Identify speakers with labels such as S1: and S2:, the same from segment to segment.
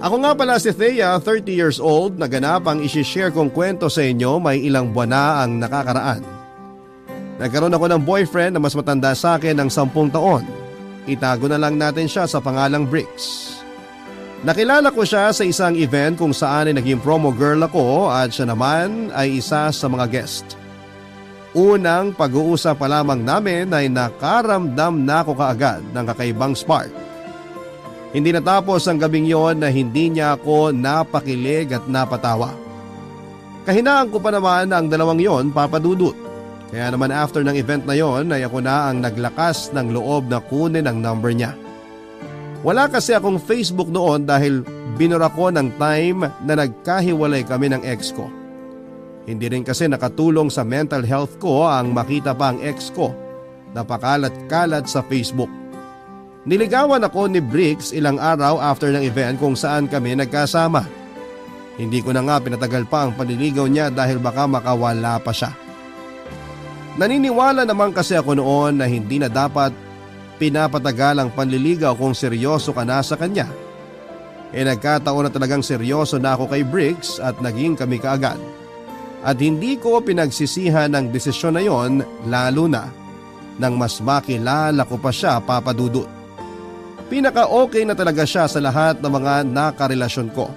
S1: Ako nga pala si Thea, 30 years old, naganap ang isishare kong kwento sa inyo may ilang buwan na ang nakakaraan. Nagkaroon ako ng boyfriend na mas matanda sa akin ng 10 taon. Itago na lang natin siya sa pangalang Bricks. Nakilala ko siya sa isang event kung saan ay naging promo girl ako at siya naman ay isa sa mga guest. Unang pag-uusap pa lamang namin ay nakaramdam na ako kaagad ng kakaibang spark. Hindi natapos ang gabing yon na hindi niya ako napakilig at napatawa. Kahinaan ko pa naman ang dalawang yon, Papa Dudut. Kaya naman after ng event na yon ay ako na ang naglakas ng loob na kunin ang number niya. Wala kasi akong Facebook noon dahil binura ko ng time na nagkahiwalay kami ng ex ko. Hindi rin kasi nakatulong sa mental health ko ang makita pa ang ex ko na pakalat-kalat sa Facebook. Niligawan ako ni Bricks ilang araw after ng event kung saan kami nagkasama. Hindi ko na nga pinatagal pa ang panliligaw niya dahil baka makawala pa siya. Naniniwala naman kasi ako noon na hindi na dapat pinapatagal ang panliligaw kung seryoso ka na sa kanya. Nagkataon na talagang seryoso na ako kay Bricks at naging kami kaagad. At hindi ko pinagsisihan ang desisyon na yon lalo na nang mas makilala ko pa siya, Papa Dudut. Pinaka-okay na talaga siya sa lahat ng mga nakarelasyon ko.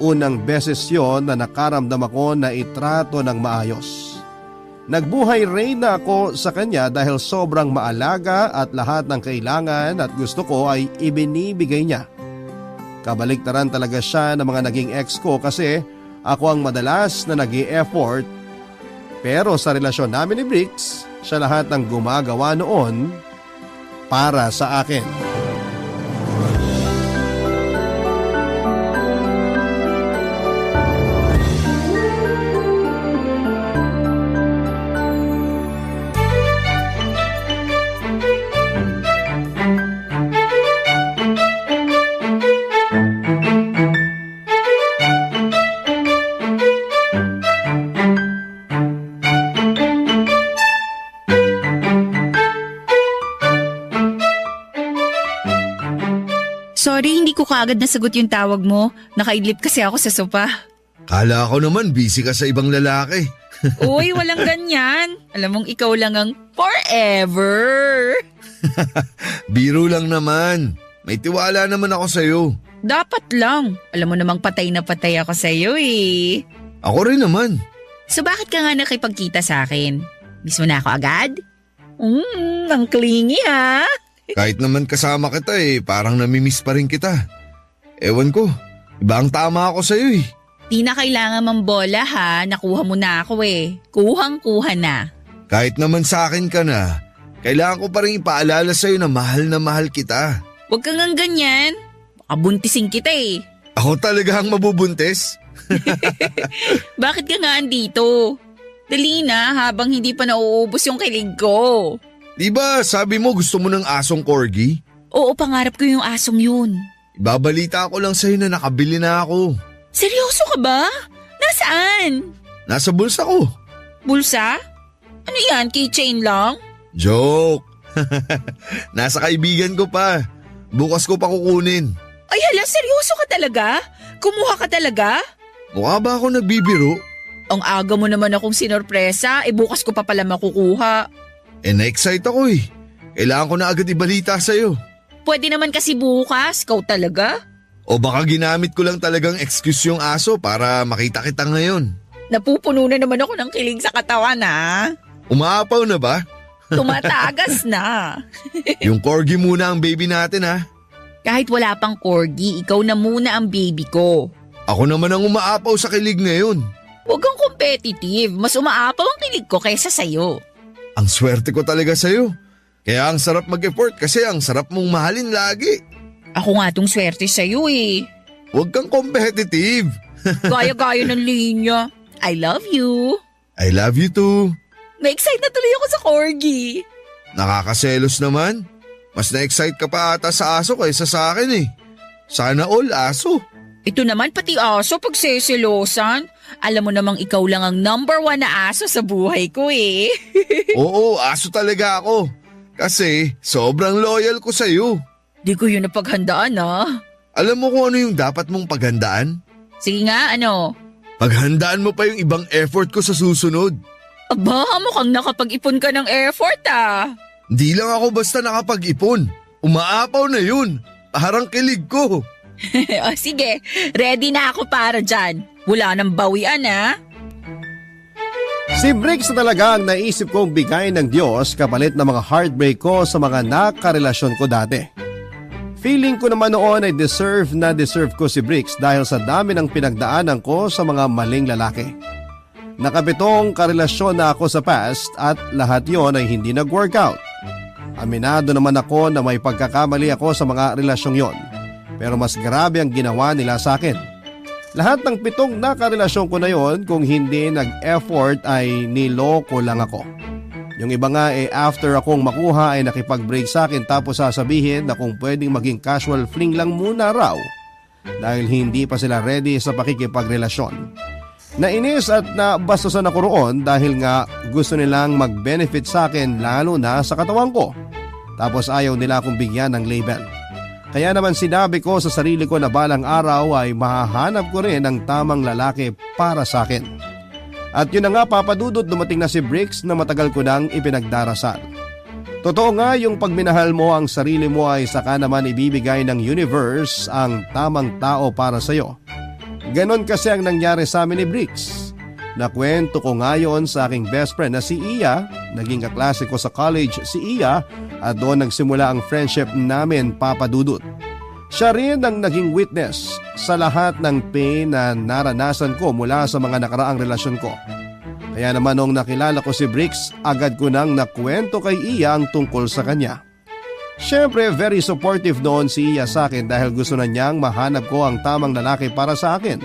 S1: Unang beses yon na nakaramdam ako na itrato ng maayos. Nagbuhay reyna ako sa kanya dahil sobrang maalaga at lahat ng kailangan at gusto ko ay ibinibigay niya. Kabaliktaran talaga siya ng mga naging ex ko kasi ako ang madalas na nag-i-effort. Pero sa relasyon namin ni Bricks, siya lahat ng gumagawa noon para sa akin.
S2: Sorry, hindi ko kaagad nasagot yung tawag mo. Nakaidlip kasi ako sa sopa.
S3: Kala ko naman busy ka sa ibang lalaki.
S2: Uy, walang ganyan. Alam mong ikaw lang ang forever.
S3: Biro lang naman. May tiwala naman ako sa'yo.
S2: Dapat lang. Alam mo namang patay na patay ako sa'yo eh.
S3: Ako rin naman.
S2: So bakit ka nga nakipagkita sa akin? Miss mo na ako agad? Ang clingy ha.
S3: Kahit naman kasama kita parang namimiss pa rin kita. Ewan ko, iba ang tama ako sa'yo eh.
S2: Di na kailangan mambola ha, nakuha mo na ako eh. Kuhang-kuha na.
S3: Kahit naman sa akin ka na, kailangan ko pa rin ipaalala sa'yo na mahal kita.
S2: Huwag kang ang ganyan. Baka buntisin kita eh.
S3: Ako talaga ang mabubuntis?
S2: Bakit ka nga andito? Dali na habang hindi pa nauubos yung kilig ko.
S3: Diba sabi mo gusto mo ng asong corgi?
S2: Oo, pangarap ko yung asong yun.
S3: Ibabalita ko lang sa'yo na nakabili na ako.
S2: Seryoso ka ba? Nasaan?
S3: Nasa bulsa ko.
S2: Bulsa? Ano yan, keychain lang?
S3: Joke. Nasa kaibigan ko pa. Bukas ko pa kukunin.
S2: Ay hala, seryoso ka talaga? Kumuha ka talaga?
S3: Mukha ba ako nagbibiro?
S2: Ang aga mo naman akong sinorpresa, bukas ko pa pala makukuha.
S3: Na-excite ako eh. Kailangan ko na agad ibalita sa'yo.
S2: Pwede naman kasi bukas, ikaw talaga?
S3: O baka ginamit ko lang talagang excuse yung aso para makita kita ngayon.
S2: Napupuno na naman ako ng kilig sa katawan ha.
S3: Umaapaw na ba?
S2: Tumatagas na.
S3: Yung corgi muna ang baby natin ha.
S2: Kahit wala pang corgi, ikaw na muna ang baby ko.
S3: Ako naman ang umaapaw sa kilig ngayon.
S2: Huwag kang competitive, mas umaapaw ang kilig ko kaysa sa'yo.
S3: Ang swerte ko talaga sa'yo. Kaya ang sarap mag-effort kasi ang sarap mong mahalin lagi.
S2: Ako nga tong swerte sa'yo eh.
S3: Huwag kang competitive.
S2: Gaya-gaya ng linya. I love you.
S3: I love you too.
S2: Na-excite na tuloy ako sa corgi.
S3: Nakakaselos naman. Mas na-excite ka pa ata sa aso kaysa sa akin eh. Sana all aso.
S2: Ito naman pati aso pagseselosan. Alam mo namang ikaw lang ang number 1 na aso sa buhay ko eh.
S3: Oo, aso talaga ako. Kasi sobrang loyal ko sa'yo.
S2: Di ko yun napaghandaan ah.
S3: Alam mo kung ano yung dapat mong paghandaan?
S2: Sige nga, ano?
S3: Paghandaan mo pa yung ibang effort ko sa susunod.
S2: Aba, mukhang nakapag-ipon ka ng effort ah.
S3: Di lang ako basta nakapag-ipon. Umaapaw na yun. Parang kilig ko.
S2: O sige, ready na ako para dyan. Wala nang bawian ah.
S1: Si Briggs na talaga ang naisip kong bigay ng Diyos kapalit ng mga heartbreak ko sa mga nakarelasyon ko dati. Feeling ko naman noon ay deserve ko si Briggs dahil sa dami ng pinagdaanan ko sa mga maling lalaki. Nakapitong karelasyon na ako sa past at lahat yon ay hindi nag-workout. Aminado naman ako na may pagkakamali ako sa mga relasyong yon. Pero mas grabe ang ginawa nila sa akin. Lahat ng 7 nakarelasyon ko na yon kung hindi nag-effort ay niloko lang ako. Yung iba nga after akong makuha ay nakipag-break sa akin tapos sasabihin na kung pwedeng maging casual fling lang muna raw dahil hindi pa sila ready sa pakikipagrelasyon. Nainis at nabastusan ako roon dahil nga gusto nilang mag-benefit sa akin lalo na sa katawan ko. Tapos ayaw nila akong bigyan ng label. Kaya naman sinabi ko sa sarili ko na balang araw ay mahahanap ko rin ang tamang lalaki para sa akin. At yun na nga papadudot dumating na si Briggs na matagal ko nang ipinagdarasal. Totoo nga yung pagminahal mo ang sarili mo ay saka naman ibibigay ng universe ang tamang tao para sa'yo. Ganon kasi ang nangyari sa amin ni Briggs. Nakwento ko ngayon sa aking best friend na si Iya, naging kaklase ko sa college si Iya at doon nagsimula ang friendship namin papadudot. Siya rin ang naging witness sa lahat ng pain na naranasan ko mula sa mga nakaraang relasyon ko. Kaya naman nung nakilala ko si Briggs, agad ko nang nakwento kay Iya ang tungkol sa kanya. Siyempre very supportive noon si Iya sa akin dahil gusto na niyang mahanap ko ang tamang lalaki para sa akin.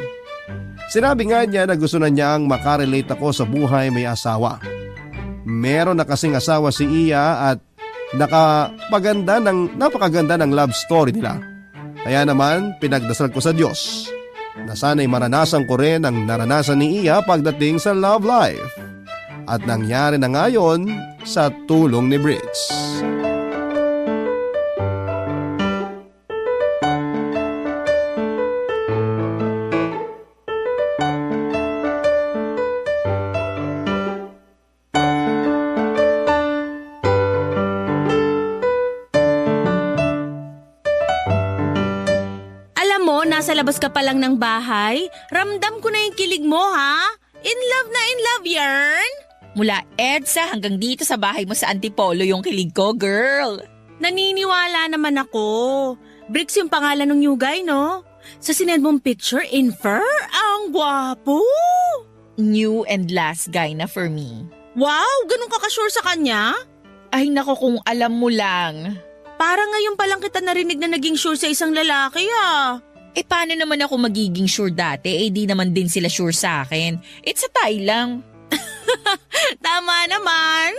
S1: Sinabi nga niya na gusto na niyang makarelate ako sa buhay may asawa. Meron na kasing asawa si Iya at napakaganda ng love story nila. Kaya naman pinagdasal ko sa Diyos na sana'y maranasan ko rin ang naranasan ni Iya pagdating sa love life. At nangyari na ngayon sa tulong ni Briggs.
S4: Nasa labas ka pa lang ng bahay, ramdam ko na yung kilig mo ha? In love, yarn?
S2: Mula EDSA hanggang dito sa bahay mo sa Antipolo yung kilig ko, girl.
S4: Naniniwala naman ako. Briggs yung pangalan ng new guy, no? Sa sinend mong picture, infer, ang gwapo.
S2: New and last guy na for me.
S4: Wow, ganun ka ka-sure sa kanya?
S2: Ay nako kung alam mo lang.
S4: Parang ngayon pa lang kita narinig na naging sure sa isang lalaki ah.
S2: Paano naman ako magiging sure dati? Di naman din sila sure sa akin. It's a tie lang.
S4: Tama naman.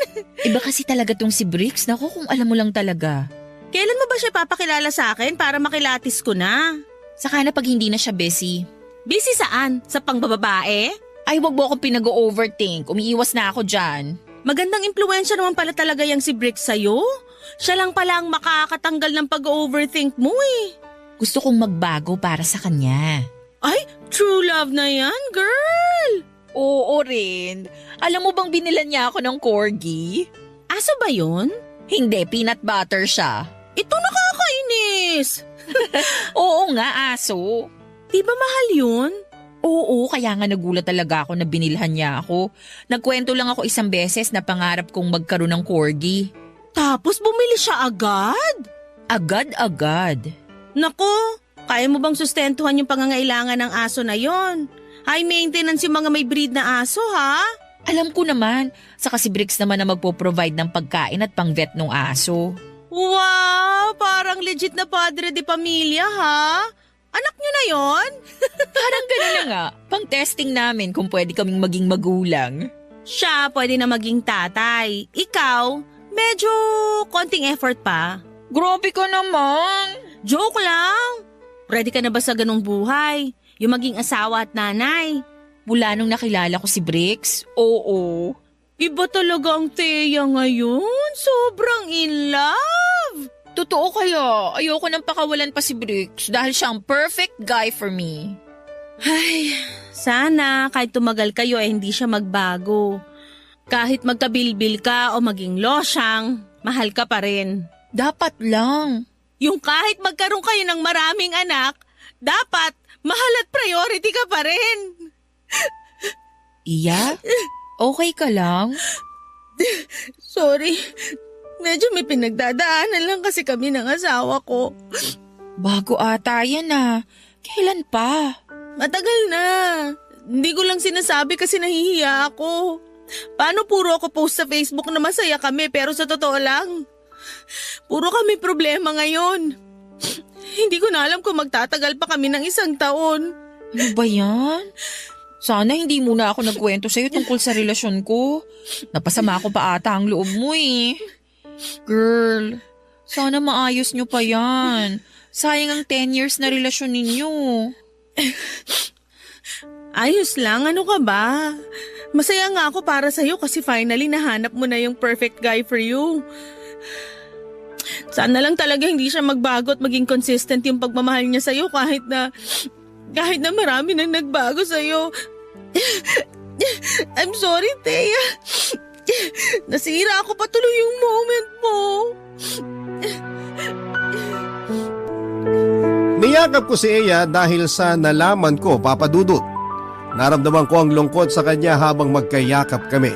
S2: Iba kasi talaga tong si Briggs. Naku, kung alam mo lang talaga.
S4: Kailan mo ba siya papakilala sa akin para makilatis ko na?
S2: Saka na pag hindi na siya busy.
S4: Busy saan? Sa pangbababae?
S2: Ay, wag mo akong pinag-overthink. Umiiwas na ako dyan.
S4: Magandang impluensya naman pala talaga yung si Briggs sa'yo. Siya lang pala ang makakatanggal ng pag-overthink mo eh.
S2: Gusto kong magbago para sa kanya.
S4: Ay, true love na yan, girl!
S2: Oo rin. Alam mo bang binilan niya ako ng corgi?
S4: Aso ba yun?
S2: Hindi, peanut butter siya.
S4: Ito nakakainis!
S2: Oo nga, aso.
S4: Di ba mahal yun?
S2: Oo, kaya nga nagulat talaga ako na binilhan niya ako. Nagkwento lang ako isang beses na pangarap kong magkaroon ng corgi.
S4: Tapos bumili siya agad?
S2: Agad-agad.
S4: Nako, kaya mo bang sustentuhan yung pangangailangan ng aso na yon? High maintenance yung mga may breed na aso, ha?
S2: Alam ko naman, saka si Briggs naman na magpo-provide ng pagkain at pang-vet ng aso.
S4: Wow, parang legit na padre de pamilya, ha? Anak niyo na yon?
S2: Parang gano'n na nga, pang-testing namin kung pwede kaming maging magulang.
S4: Siya pwede na maging tatay. Ikaw, medyo konting effort pa.
S2: Grabe ka naman!
S4: Joke lang! Ready ka na ba sa ganong buhay? Yung maging asawa at nanay?
S2: Mula nung nakilala ko si Bricks, oo.
S4: Iba talaga ang Thea ngayon. Sobrang in love.
S2: Totoo kaya, ayoko nang pakawalan pa si Bricks dahil siya ang perfect guy for me.
S4: Ay, sana kahit tumagal kayo hindi siya magbago. Kahit magkabilbil ka o maging losyang, mahal ka pa rin.
S2: Dapat lang.
S4: Yung kahit magkaroon kayo ng maraming anak, dapat mahal at priority ka pa rin.
S2: Iya? Okay ka lang?
S4: Sorry, medyo may pinagdadaanan lang kasi kami ng asawa ko.
S2: Bago ata yan ah. Kailan pa?
S4: Matagal na. Hindi ko lang sinasabi kasi nahihiya ako. Paano puro ako post sa Facebook na masaya kami pero sa totoo lang, puro kami problema ngayon. Hindi ko na alam kung magtatagal pa kami ng 1 taon.
S2: Ano ba yan? Sana hindi muna ako nagkwento sa'yo tungkol sa relasyon ko. Napasama ko pa ata ang loob mo eh. Girl, sana maayos nyo pa yan. Sayang ang 10 years na relasyon ninyo.
S4: Ayos lang, ano ka ba? Masaya nga ako para sa'yo kasi finally nahanap mo na yung perfect guy for you. Sana lang talaga hindi siya magbago at maging consistent yung pagmamahal niya sa'yo kahit na marami nang nagbago sa'yo. I'm sorry, Thea. Nasira ako patuloy yung moment mo.
S1: Niyakap ko si Eya dahil sa nalaman ko, Papa Dudut. Naramdaman ko ang lungkot sa kanya habang magkayakap kami.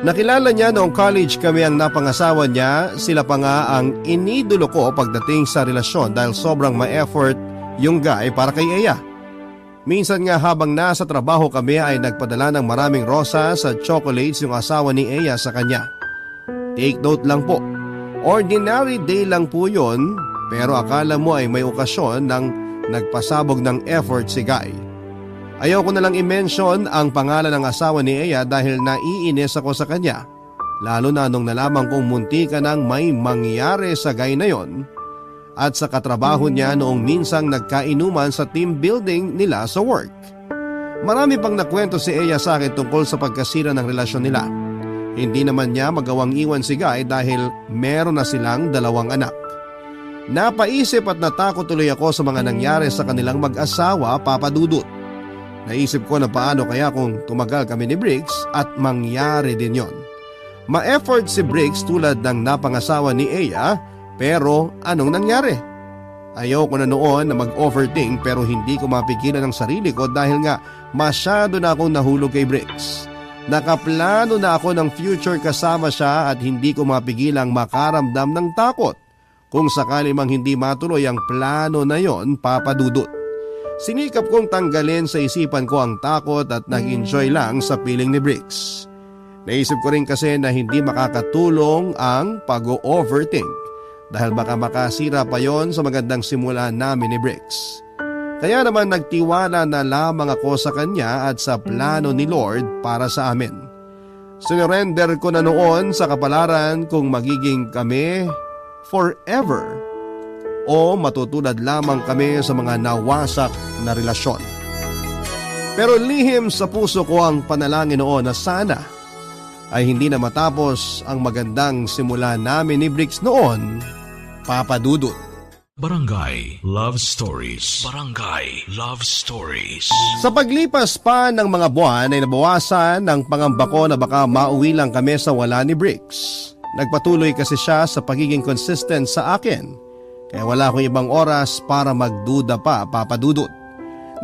S1: Nakilala niya noong college kami ang napangasawa niya, sila pa nga ang inidolo ko pagdating sa relasyon dahil sobrang ma-effort yung guy para kay Eya. Minsan nga habang nasa trabaho kami ay nagpadala ng maraming rosas at chocolates yung asawa ni Eya sa kanya. Take note lang po, ordinary day lang po yun pero akala mo ay may okasyon nang nagpasabog ng effort si Guy. Ayoko na lang i-mention ang pangalan ng asawa ni Eya dahil naiinis ako sa kanya. Lalo na nung nalaman kong munti ka nang may mangyari sa guy na yon at sa katrabaho niya noong minsang nagkainuman sa team building nila sa work. Marami pang nakwento si Eya sa akin tungkol sa pagkasira ng relasyon nila. Hindi naman niya magawang iwan si Guy dahil meron na silang 2 anak. Napaisip at natakot tuloy ako sa mga nangyari sa kanilang mag-asawa, Papa Dudut. Naisip ko na paano kaya kung tumagal kami ni Briggs at mangyari din yon. Ma-effort si Briggs tulad ng napangasawa ni Eya pero anong nangyari? Ayoko na noon na mag-overthink pero hindi ko mapigilan ang sarili ko dahil nga masyado na akong nahulog kay Briggs. Nakaplano na ako ng future kasama siya at hindi ko mapigilang makaramdam ng takot kung sakali mang hindi matuloy ang plano na yon, Papa Dudut. Sinikap kong tanggalin sa isipan ko ang takot at nag-enjoy lang sa piling ni Briggs. Naisip ko rin kasi na hindi makakatulong ang pag-overthink dahil baka makasira pa yon sa magandang simula namin ni Briggs. Kaya naman nagtiwala na lamang ako sa kanya at sa plano ni Lord para sa amin. Sinurrender ko na noon sa kapalaran kung magiging kami forever o matutulad lamang kami sa mga nawasak na relasyon. Pero lihim sa puso ko ang panalangin noon na sana ay hindi na matapos ang magandang simula namin ni Briggs noon, Papa Dudut.
S5: Barangay Love Stories. Barangay Love Stories.
S1: Sa paglipas pa ng mga buwan ay nabawasan ang pangamba ko na baka mauwi lang kami sa wala ni Briggs. Nagpatuloy kasi siya sa pagiging consistent sa akin. Kaya wala akong ibang oras para magduda pa, Papa Dudut.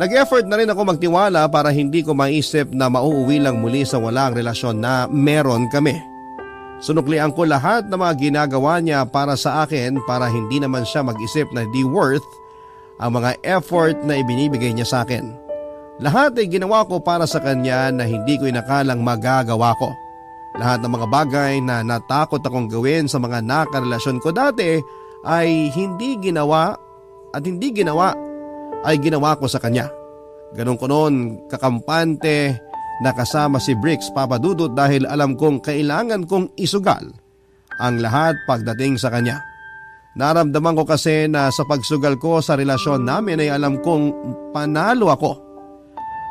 S1: Nag-effort na rin ako magtiwala para hindi ko maisip na mauuwi lang muli sa walang relasyon na meron kami. Sunuklian ko lahat ng mga ginagawa niya para sa akin para hindi naman siya mag-isip na di worth ang mga effort na ibinibigay niya sa akin. Lahat ay ginawa ko para sa kanya na hindi ko inakalang magagawa ko. Lahat ng mga bagay na natakot akong gawin sa mga nakarelasyon ko dati ay hindi ginawa ay ginawa ko sa kanya. Ganun ko noon kakampante na kasama si Briggs, Papa Dudut, dahil alam kong kailangan kong isugal ang lahat pagdating sa kanya. Naramdaman ko kasi na sa pagsugal ko sa relasyon namin ay alam kong panalo ako.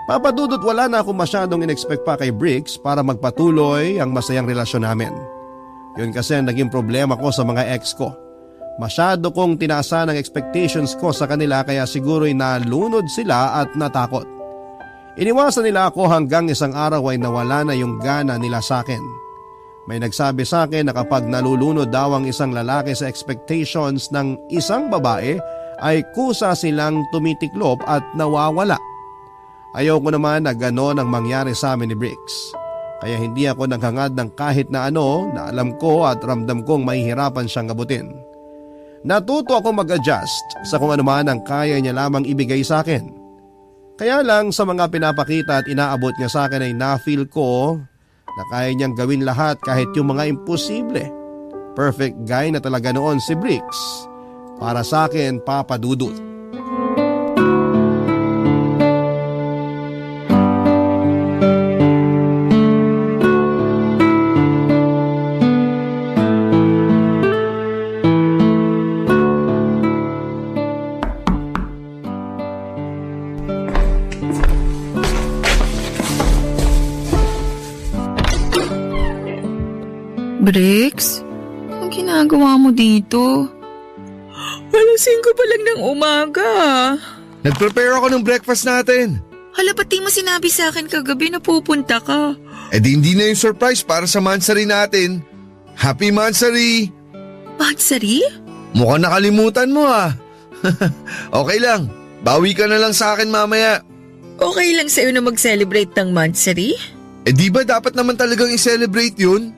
S1: Papadudot wala na ako masyadong in-expect pa kay Bricks para magpatuloy ang masayang relasyon namin. Yun kasi ang naging problema ko sa mga ex ko. Masyado kong tinaasan ang expectations ko sa kanila kaya siguro'y nalunod sila at natakot. Iniwasan nila ako hanggang isang araw ay nawala na yung gana nila sa akin. May nagsabi sa akin na kapag nalulunod daw ang isang lalaki sa expectations ng isang babae ay kusa silang tumitiklop at nawawala. Ayaw ko naman na gano'n ang mangyari sa amin ni Bricks. Kaya hindi ako naghangad ng kahit na ano na alam ko at ramdam kong mahihirapan siyang abutin. Natuto ako mag-adjust sa kung ano man ang kaya niya lamang ibigay sa akin. Kaya lang sa mga pinapakita at inaabot niya sa akin ay na-feel ko na kaya niyang gawin lahat kahit yung mga imposible. Perfect guy na talaga noon si Bricks. Para sa akin, Papa Dudut.
S2: Bricks, anong ginagawa mo dito?
S4: Alasing ko pa lang ng umaga.
S3: Nag-prepare ako ng breakfast natin.
S2: Hala, ba't di mo sinabi sa akin kagabi na pupunta ka?
S3: Eh di hindi na yung surprise para sa mansari natin. Happy mansari!
S2: Mansari?
S3: Mukhang nakalimutan mo ah. Okay lang, bawi ka na lang sa akin mamaya.
S2: Okay lang sa'yo na mag-celebrate ng mansari?
S3: Eh di ba dapat naman talagang i-celebrate yun?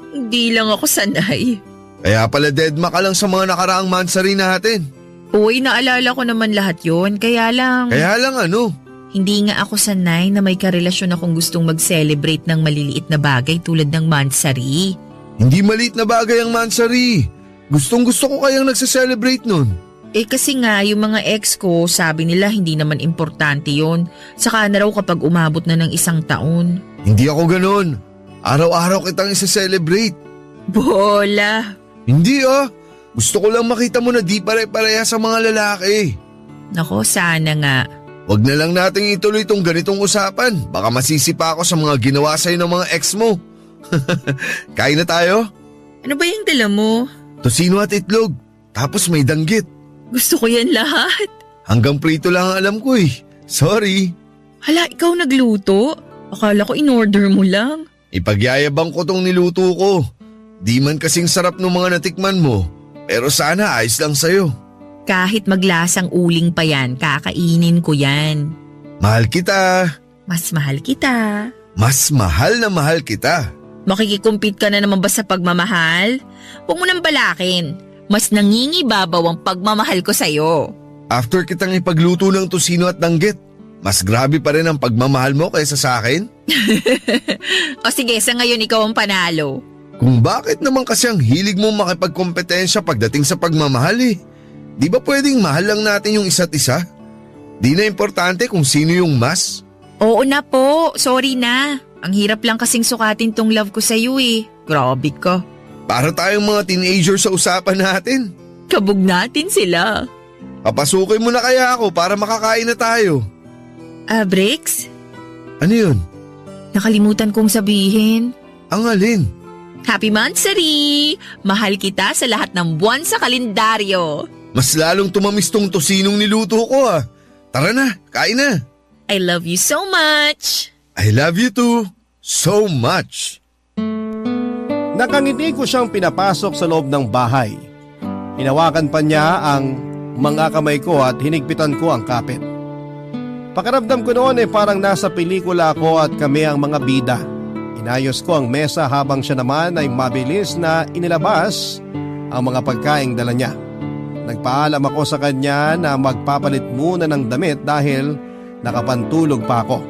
S2: Hindi lang ako sanay.
S3: Kaya pala deadma ka lang sa mga nakaraang mansari natin.
S2: Uy, naalala ko naman lahat yon. Kaya lang
S3: ano?
S2: hindi nga ako sanay na may karelasyon akong gustong mag-celebrate ng maliliit na bagay tulad ng mansari.
S3: Hindi maliit na bagay ang mansari. Gustong gusto ko kayang nagse-celebrate nun.
S2: Eh kasi nga yung mga ex ko sabi nila hindi naman importante yon. Saka na raw kapag umabot na ng 1 taon.
S3: Hindi ako ganun. Araw-araw kitang isa-celebrate.
S2: Bola!
S3: Hindi ah. Gusto ko lang makita mo na di pare-pareha sa mga lalaki.
S2: Nako, sana nga.
S3: Wag na lang nating ituloy itong ganitong usapan. Baka masisipa ako sa mga ginawa sa'yo ng mga ex mo. Kain na tayo?
S2: Ano ba yung dala mo?
S3: Tosino at itlog. Tapos may danggit.
S2: Gusto ko yan lahat.
S3: Hanggang prito lang ang alam ko eh. Sorry.
S2: Hala, ikaw nagluto? Akala ko in-order mo lang.
S3: Ipagyayabang ko tong niluto ko. Di man kasing sarap ng mga natikman mo. Pero sana ayos lang sa'yo.
S2: Kahit maglasang uling pa yan, kakainin ko yan.
S3: Mahal kita.
S2: Mas mahal kita.
S3: Mas mahal na mahal kita.
S2: Makikikumpit ka na naman ba sa pagmamahal? Huwag mo nang balakin. Mas nangingibabaw ang pagmamahal ko sa'yo.
S3: After kitang ipagluto ng tosino at danggit, mas grabe pa rin ang pagmamahal mo kaysa sa akin?
S2: O sige, sa ngayon ikaw ang panalo.
S3: Kung bakit naman kasi ang hilig mo makipagkompetensya pagdating sa pagmamahal eh. Di ba pwedeng mahal lang natin yung isa't isa? Di na importante kung sino yung mas?
S2: Oo na po, sorry na. Ang hirap lang kasing sukatin tong love ko sa'yo eh. Grabe ka.
S3: Para tayong mga teenager sa usapan natin.
S2: Kabog natin sila.
S3: Papasukin mo na kaya ako para makakain na tayo.
S2: Bricks?
S3: Ano yun?
S2: Nakalimutan kong sabihin.
S3: Ang alin?
S2: Happy Mansari! Mahal kita sa lahat ng buwan sa kalendaryo.
S3: Mas lalong tumamis tong tosinong niluto ko ah. Tara na, kain na.
S2: I love you so much.
S3: I love you too. So much.
S1: Nakangiti ko siyang pinapasok sa loob ng bahay. Hinawakan pa niya ang mga kamay ko at hinigpitan ko ang kapit. Pakiramdam ko noon ay parang nasa pelikula ako at kami ang mga bida. Inayos ko ang mesa habang siya naman ay mabilis na inilabas ang mga pagkaing dala niya. Nagpaalam ako sa kanya na magpapalit muna ng damit dahil nakapantulog pa ako.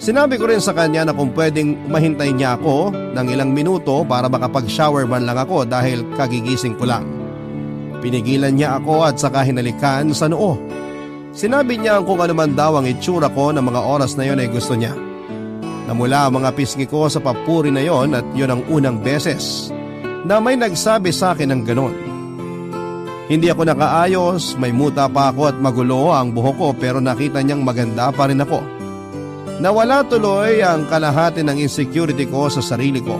S1: Sinabi ko rin sa kanya na kung pwedeng mahintay niya ako ng ilang minuto para makapag-shower man lang ako dahil kagigising ko lang. Pinigilan niya ako at saka hinalikan sa noo. Sinabi niya kung ano man daw ang itsura ko ng mga oras na yon ay gusto niya. Namula ang mga pisngi ko sa papuri na yon at yon ang unang beses na may nagsabi sa akin ng ganon. Hindi ako nakaayos, may muta pa ako at magulo ang buhok ko pero nakita niyang maganda pa rin ako. Nawala tuloy ang kalahati ng insecurity ko sa sarili ko.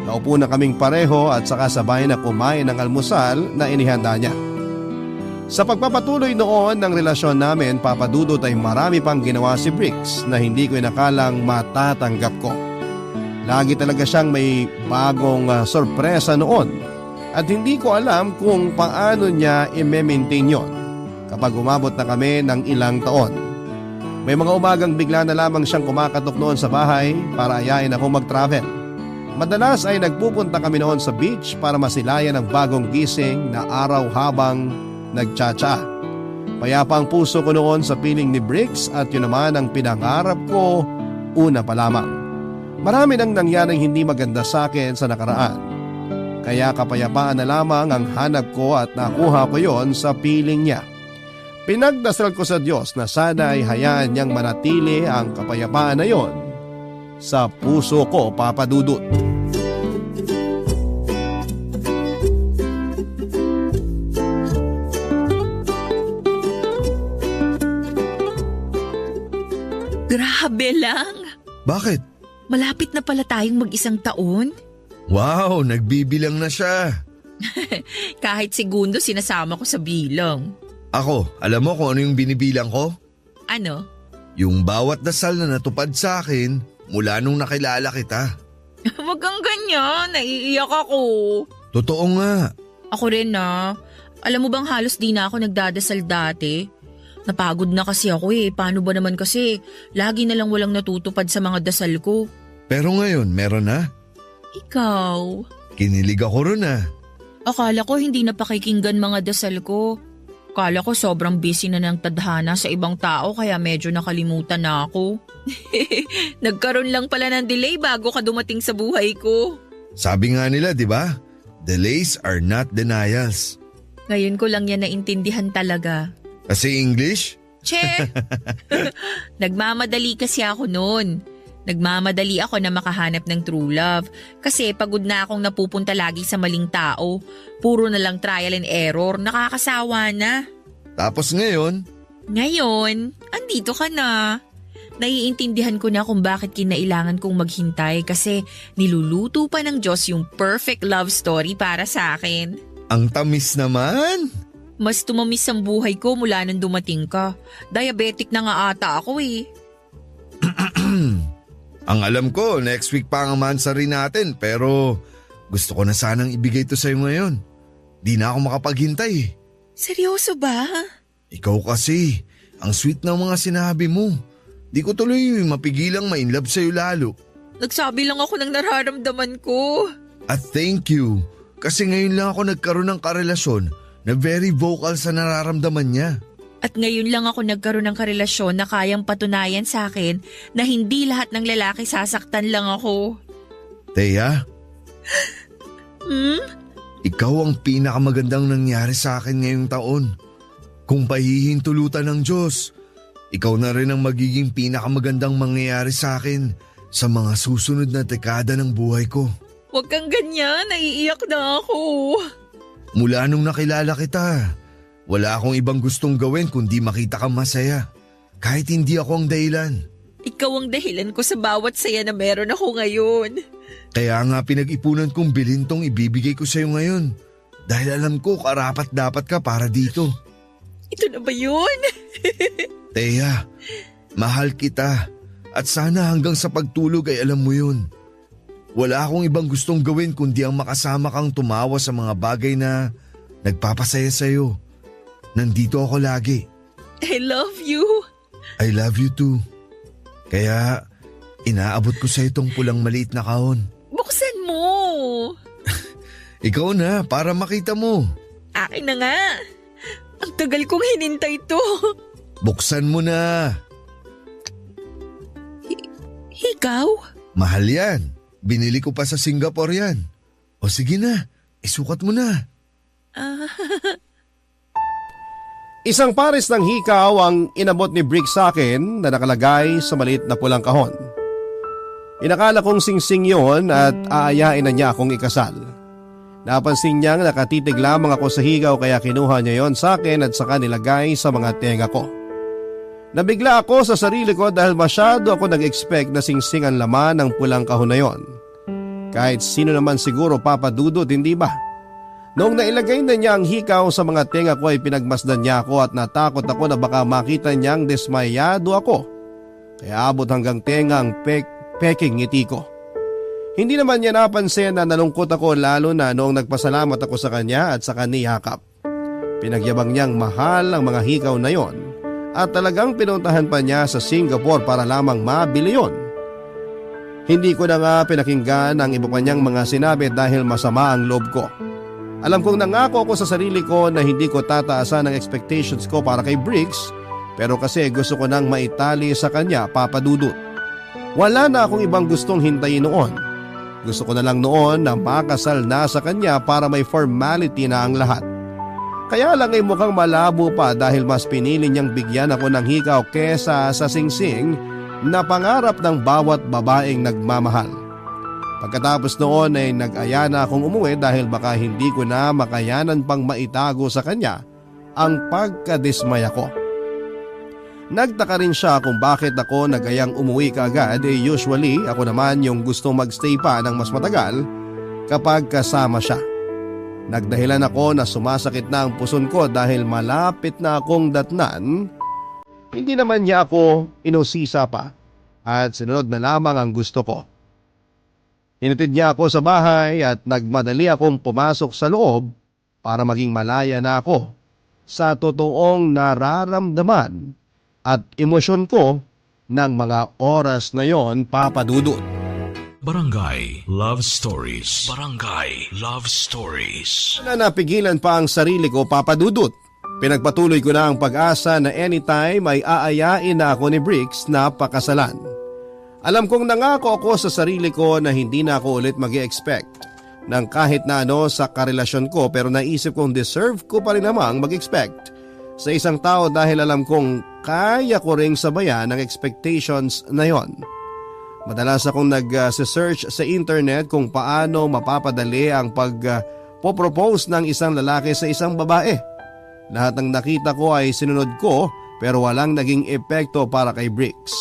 S1: Naupo na kaming pareho at saka sabay na kumain ng almusal na inihanda niya. Sa pagpapatuloy noon ng relasyon namin, Papa Dudut, ay marami pang ginawa si Bricks na hindi ko inakalang matatanggap ko. Lagi talaga siyang may bagong sorpresa noon at hindi ko alam kung paano niya i-maintain yon kapag umabot na kami ng ilang taon. May mga umagang bigla na lamang siyang kumakatok noon sa bahay para ayain ako mag-travel. Madalas ay nagpupunta kami noon sa beach para masilayan ang bagong gising na araw habang nagtsatsa. Payapa ang puso ko noon sa piling ni Bricks at yun naman ang pinangarap ko una pa lamang. Marami nang nangyaring hindi maganda sa akin sa nakaraan. Kaya kapayapaan na lamang ang hanap ko at nakuha ko yon sa piling niya. Pinagdasal ko sa Diyos na sana ay hayaan niyang manatili ang kapayapaan na yon sa puso ko, Papa Dudut.
S2: Grabe lang.
S3: Bakit?
S2: Malapit na pala tayong mag-isang taon.
S3: Wow, nagbibilang na siya.
S2: Kahit segundo sinasama ko sa bilang.
S3: Ako, alam mo kung ano yung binibilang ko?
S2: Ano?
S3: Yung bawat dasal na natupad sa akin mula nung nakilala kita.
S2: Wag kang ganyan, naiiyak ako.
S3: Totoo nga.
S2: Ako rin na. Alam mo bang halos di na ako nagdadasal dati? Napagod na kasi ako Paano ba naman kasi? Lagi na lang walang natutupad sa mga dasal ko.
S3: Pero ngayon, meron na.
S2: Ikaw?
S3: Kinilig ako ron
S2: Akala ko hindi na pakikinggan mga dasal ko. Akala ko sobrang busy na ng tadhana sa ibang tao kaya medyo nakalimutan na ako. Nagkaroon lang pala ng delay bago ka dumating sa buhay ko.
S3: Sabi nga nila, di ba? Delays are not denials.
S2: Ngayon ko lang yan naintindihan talaga.
S3: Kasi English?
S2: Che! Nagmamadali kasi ako noon. Nagmamadali ako na makahanap ng true love kasi pagod na akong napupunta lagi sa maling tao. Puro na lang trial and error, nakakasawa na.
S3: Tapos ngayon?
S2: Ngayon, andito ka na. Naiintindihan ko na kung bakit kinailangan kong maghintay kasi niluluto pa ng Diyos yung perfect love story para sa akin.
S3: Ang tamis naman!
S2: Mas tumamis ang buhay ko mula nang dumating ka. Diabetic na nga ata ako
S3: Ang alam ko, next week pa ang mansari natin pero gusto ko na sanang ibigay ito sa'yo ngayon. Di na ako makapaghintay.
S2: Seryoso ba?
S3: Ikaw kasi, ang sweet ng mga sinabi mo. Di ko tuloy mapigilang ma-inlove sa'yo lalo.
S2: Nagsabi lang ako ng nararamdaman ko.
S3: At thank you, kasi ngayon lang ako nagkaroon ng karelasyon na very vocal sa nararamdaman niya.
S2: At ngayon lang ako nagkaroon ng karelasyon na kayang patunayan sa akin na hindi lahat ng lalaki sasaktan lang ako.
S3: Thea? Ikaw ang pinakamagandang nangyari sa akin ngayong taon. Kung pahihintulutan ng Diyos, ikaw na rin ang magiging pinakamagandang mangyayari sa akin sa mga susunod na dekada ng buhay ko.
S2: Huwag kang ganyan, naiiyak na ako.
S3: Mula nung nakilala kita, wala akong ibang gustong gawin kundi makita kang masaya. Kahit hindi ako ang dahilan.
S2: Ikaw ang dahilan ko sa bawat saya na meron ako ngayon.
S3: Kaya nga pinag-ipunan kong bilhin tong ibibigay ko sa'yo ngayon. Dahil alam ko karapat dapat ka para dito.
S2: Ito na ba yun?
S3: Thea, mahal kita. At sana hanggang sa pagtulog ay alam mo yun. Wala akong ibang gustong gawin kundi ang makasama kang tumawa sa mga bagay na nagpapasaya sa'yo. Nandito ako lagi.
S2: I love you.
S3: I love you too. Kaya inaabot ko sa itong pulang maliit na kahon.
S2: Buksan mo.
S3: Ikaw na para makita mo.
S2: Akin na nga. Ang tagal kong hinintay to.
S3: Buksan mo na.
S2: Ikaw?
S3: Mahal yan. Binili ko pa sa Singapore yan. O sige na, isukat mo na.
S1: Isang pares ng hikaw ang inabot ni Brick sa akin na nakalagay sa maliit na pulang kahon. Inakala kong singsing yon at aayain na niya akong ikasal. Napansin niyang nakatitig lamang ako sa higaw kaya kinuha niya yon sa akin at saka nilagay sa mga tenga ko. Nabigla ako sa sarili ko dahil masyado ako nag-expect na singsing ang laman ng pulang kahon na yon. Kahit sino naman siguro papadudod, hindi ba? Noong nailagay na niya ang hikaw sa mga tenga ko ay pinagmasdan niya ako at natakot ako na baka makita niyang desmayado ako. Kaya abot hanggang tenga ang peking ngiti ko. Hindi naman niya napansin na nalungkot ako lalo na noong nagpasalamat ako sa kanya at sa kaniyakap. Pinagyabang niyang mahal ang mga hikaw na yon at talagang pinuntahan pa niya sa Singapore para lamang mabili yon. Hindi ko na nga pinakinggan ang iba pa niyang mga sinabi dahil masama ang loob ko. Alam kong nangako ako sa sarili ko na hindi ko tataasan ang expectations ko para kay Briggs, pero kasi gusto ko nang maitali sa kanya, Papa Dudut. Wala na akong ibang gustong hintayin noon. Gusto ko na lang noon na makasal na sa kanya para may formality na ang lahat. Kaya lang ay mukhang malabo pa dahil mas pinili niyang bigyan ako ng hikaw kesa sa singsing na pangarap ng bawat babaeng nagmamahal. Pagkatapos noon ay nag-aya na akong umuwi dahil baka hindi ko na makayanan pang maitago sa kanya ang pagkadismaya ko. Nagtaka rin siya kung bakit ako nag-ayang umuwi kaagad, usually ako naman yung gustong magstay pa ng mas matagal kapag kasama siya. Nagdahilan ako na sumasakit na ang puson ko dahil malapit na akong datnan. Hindi naman niya ako inusisa pa at sinunod na lamang ang gusto ko. Hinatid niya ako sa bahay at nagmadali akong pumasok sa loob para maging malaya na ako sa totoong nararamdaman at emosyon ko ng mga oras na yon, Papa Dudut.
S5: Barangay Love Stories. Barangay Love Stories.
S1: Na napigilan pa ang sarili ko, Papa Dudut. Pinagpatuloy ko na ang pag-asa na anytime ay aayain na ako ni Briggs na pakasalan. Alam kong nangako ako sa sarili ko na hindi na ako ulit mag-expect ng kahit na ano sa karelasyon ko, pero naisip kong deserve ko pa rin namang mag-expect sa isang tao dahil alam kong kaya ko ring sabayan ang expectations na yon. Madalas akong nag-search sa internet kung paano mapapadali ang pag-propose ng isang lalaki sa isang babae. Lahat ng nakita ko ay sinunod ko pero walang naging epekto para kay Briggs.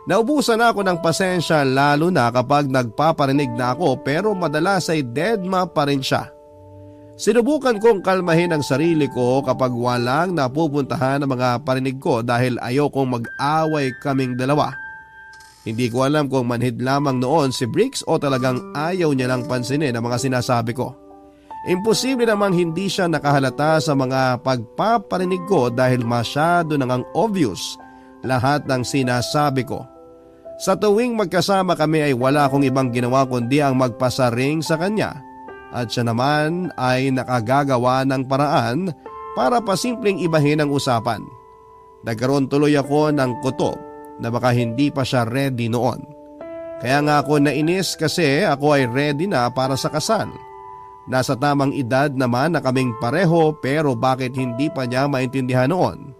S1: Naubusan ako ng pasensya lalo na kapag nagpaparinig na ako pero madalas ay deadma pa rin siya. Sinubukan kong kalmahin ang sarili ko kapag walang napupuntahan ang mga parinig ko dahil ayokong mag-away kaming dalawa. Hindi ko alam kung manhid lamang noon si Briggs o talagang ayaw niya lang pansinin ang mga sinasabi ko. Imposible namang hindi siya nakahalata sa mga pagpaparinig ko dahil masyado nang ang obvious lahat ng sinasabi ko. Sa tuwing magkasama kami ay wala akong ibang ginawa kundi ang magpasaring sa kanya. At siya naman ay nakagagawa ng paraan para pasimpleng ibahin ang usapan. Nagkaroon tuloy ako ng kutob na baka hindi pa siya ready noon. Kaya nga ako nainis kasi ako ay ready na para sa kasal. Nasa tamang edad naman na kaming pareho pero bakit hindi pa niya maintindihan noon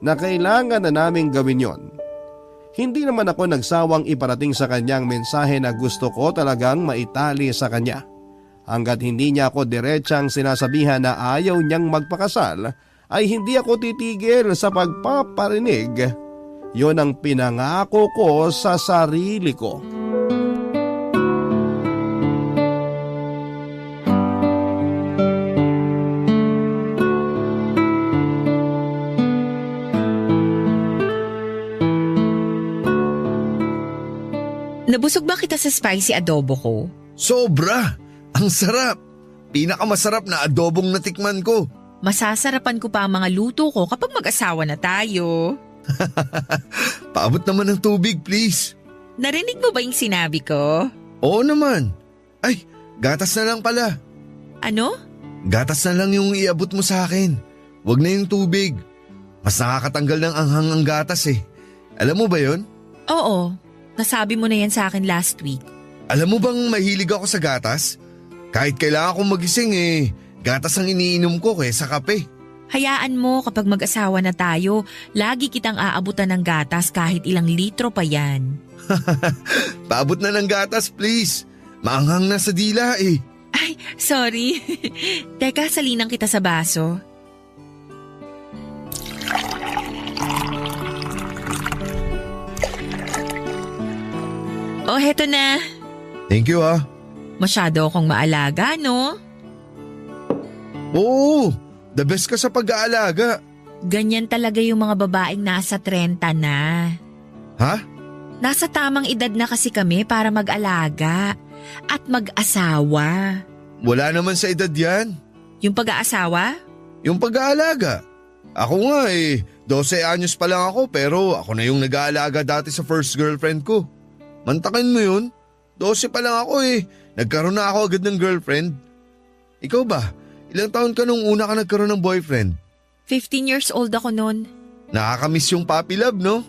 S1: na kailangan na naming gawin yon. Hindi naman ako nagsawang iparating sa kanyang mensahe na gusto ko talagang maitali sa kanya. Hanggat hindi niya ako diretsang sinasabihan na ayaw niyang magpakasal, ay hindi ako titigil sa pagpaparinig. Yon ang pinangako ko sa sarili ko.
S2: Nabusog ba kita sa spicy adobo ko?
S3: Sobra! Ang sarap! Pinakamasarap na adobong natikman ko.
S2: Masasarapan ko pa ang mga luto ko kapag mag-asawa na tayo.
S3: Paabot naman ng tubig, please.
S2: Narinig mo ba yung sinabi ko?
S3: Oo naman. Ay, gatas na lang pala.
S2: Ano?
S3: Gatas na lang yung iabot mo sa akin. Huwag na yung tubig. Mas nakakatanggal ng anghang ang gatas eh. Alam mo ba yon?
S2: Oo, nasabi mo na yan sa akin last week.
S3: Alam mo bang mahilig ako sa gatas? Kahit kailangan akong magising gatas ang iniinom ko kaysa kape.
S2: Hayaan mo kapag mag-asawa na tayo, lagi kitang aabutan ng gatas kahit ilang litro pa yan.
S3: Paabot na ng gatas, please. Maanghang na sa dila eh.
S2: Ay, sorry. Teka, salinang kita sa baso. Oh, heto na.
S3: Thank you ah.
S2: Masyado akong maalaga, no?
S3: Oo, the best ka sa pag-aalaga.
S2: Ganyan talaga yung mga babaeng nasa 30 na.
S3: Ha?
S2: Nasa tamang edad na kasi kami para mag-alaga at mag-asawa.
S3: Wala naman sa edad yan.
S2: Yung pag-aasawa?
S3: Yung pag-aalaga. Ako nga 12 anyos pa lang ako pero ako na yung nag-aalaga dati sa first girlfriend ko. Mantakin mo yun? 12 pa lang ako Nagkaroon na ako agad ng girlfriend. Ikaw ba? Ilang taon ka nung una ka nagkaroon ng boyfriend?
S2: 15 years old ako noon.
S3: Nakakamiss yung puppy love, no?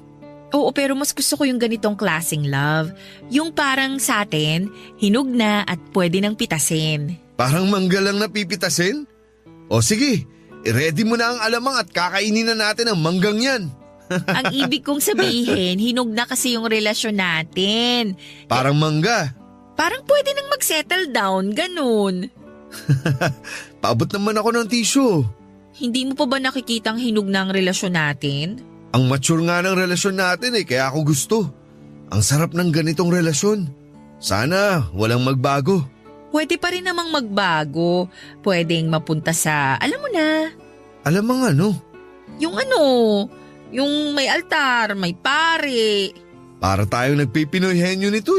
S2: Oo, pero mas gusto ko yung ganitong klaseng love. Yung parang sa atin, hinog na at pwede nang pitasin.
S3: Parang mangga lang napipitasin? O sige, i-ready mo na ang alamang at kakainin na natin ang manggang yan.
S2: Ang ibig kong sabihin, hinog na kasi yung relasyon natin.
S3: Parang mangga.
S2: Parang pwede nang mag-settle down, ganun.
S3: Paabot naman ako ng tissue.
S2: Hindi mo pa ba nakikitang hinog na ang relasyon natin?
S3: Ang mature nga ng relasyon natin kaya ako gusto. Ang sarap ng ganitong relasyon. Sana walang magbago.
S2: Pwede pa rin namang magbago. Pwedeng mapunta sa, alam mo na.
S3: Alam mo nga
S2: Yung may altar, may pare.
S3: Para tayong nagpipinoy henyo nito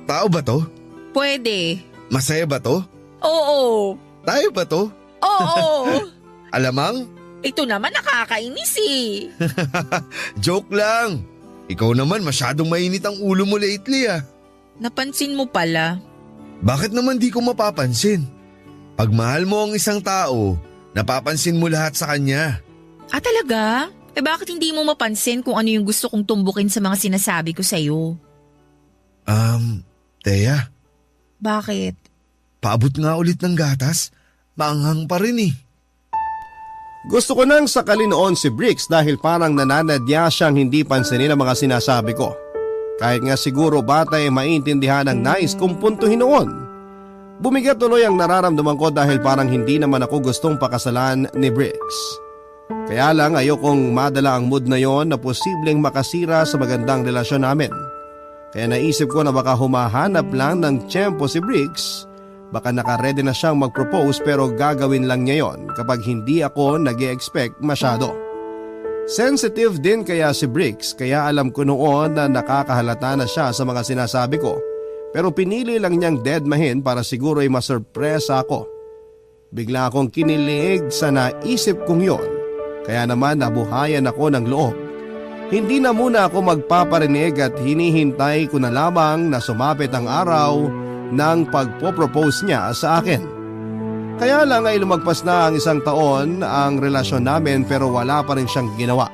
S3: Tao ba to?
S2: Pwede.
S3: Masaya ba to?
S2: Oo.
S3: Tayo ba to?
S2: Oo.
S3: Alamang?
S2: Ito naman nakakainis
S3: Joke lang. Ikaw naman masyadong mainit ang ulo mo lately
S2: Napansin mo pala.
S3: Bakit naman di ko mapapansin? Pag mahal mo ang isang tao, napapansin mo lahat sa kanya.
S2: Ah, talaga? Bakit hindi mo mapansin kung ano yung gusto kong tumbukin sa mga sinasabi ko sa'yo?
S3: Thea,
S2: Bakit?
S3: paabot nga ulit ng gatas. Maanghang pa rin
S1: Gusto ko nang sakalin noon si Bricks dahil parang nananadya siyang hindi pansinin ang mga sinasabi ko. Kahit nga siguro bata maintindihan ang nais kong puntuhin noon. Bumigat tuloy ang nararamdaman ko dahil parang hindi naman ako gustong pakasalan ni Bricks. Kaya lang ayokong madala ang mood na yon na posibleng makasira sa magandang relasyon namin. Kaya naisip ko na baka humahanap lang ng tiyempo si Bricks. Baka nakaredy na siyang mag-propose pero gagawin lang niya yon kapag hindi ako nag-e-expect masyado. Sensitive din kaya si Bricks kaya alam ko noon na nakakahalata na siya sa mga sinasabi ko. Pero pinili lang niyang deadmahin para siguro ay masurpresa ako. Bigla akong kinilig sa naisip kong yon. Kaya naman nabuhayan ako ng loob. Hindi na muna ako magpaparinig at hinihintay ko na lamang na sumapit ang araw ng pagpo-propose niya sa akin. Kaya lang ay lumagpas na ang 1 taon ang relasyon namin pero wala pa rin siyang ginawa.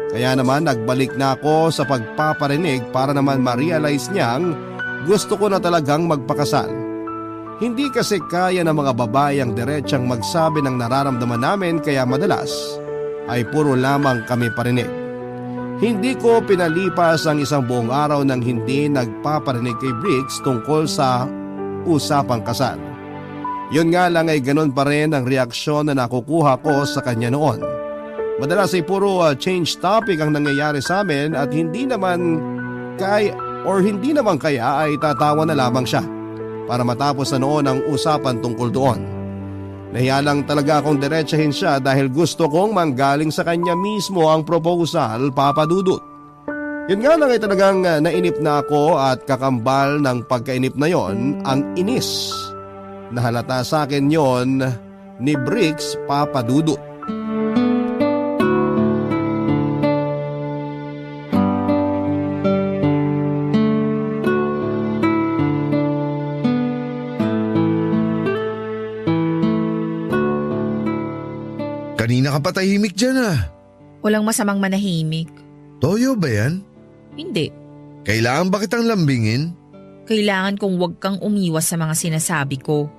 S1: Kaya naman nagbalik na ako sa pagpaparinig para naman ma-realize niyang gusto ko na talagang magpakasal. Hindi kasi kaya ng mga babae ang diretsang magsabi ng nararamdaman namin kaya madalas ay puro lamang kami parinig. Hindi ko pinalipas ang 1 buong araw nang hindi nagpaparinig kay Bricks tungkol sa usapang kasal. Yun nga lang ay ganun pa rin ang reaksyon na nakukuha ko sa kanya noon. Madalas ay puro change topic ang nangyayari sa amin at hindi naman kaya ay tatawa na lamang siya para matapos na noon ang usapan tungkol doon. Nahiya lang talaga akong diretsahin siya dahil gusto kong manggaling sa kanya mismo ang proposal, Papa Dudut. Yun nga lang ay talagang nainip na ako at kakambal ng pagkainip na yon ang inis. Nahalata sa akin yon ni Bricks, Papa Dudut.
S3: Kanina ka pa tahimik dyan
S2: Walang masamang manahimik.
S3: Toyo ba yan?
S2: Hindi.
S3: Kailangan ba kitang lambingin?
S2: Kailangan kong huwag kang umiwas sa mga sinasabi ko.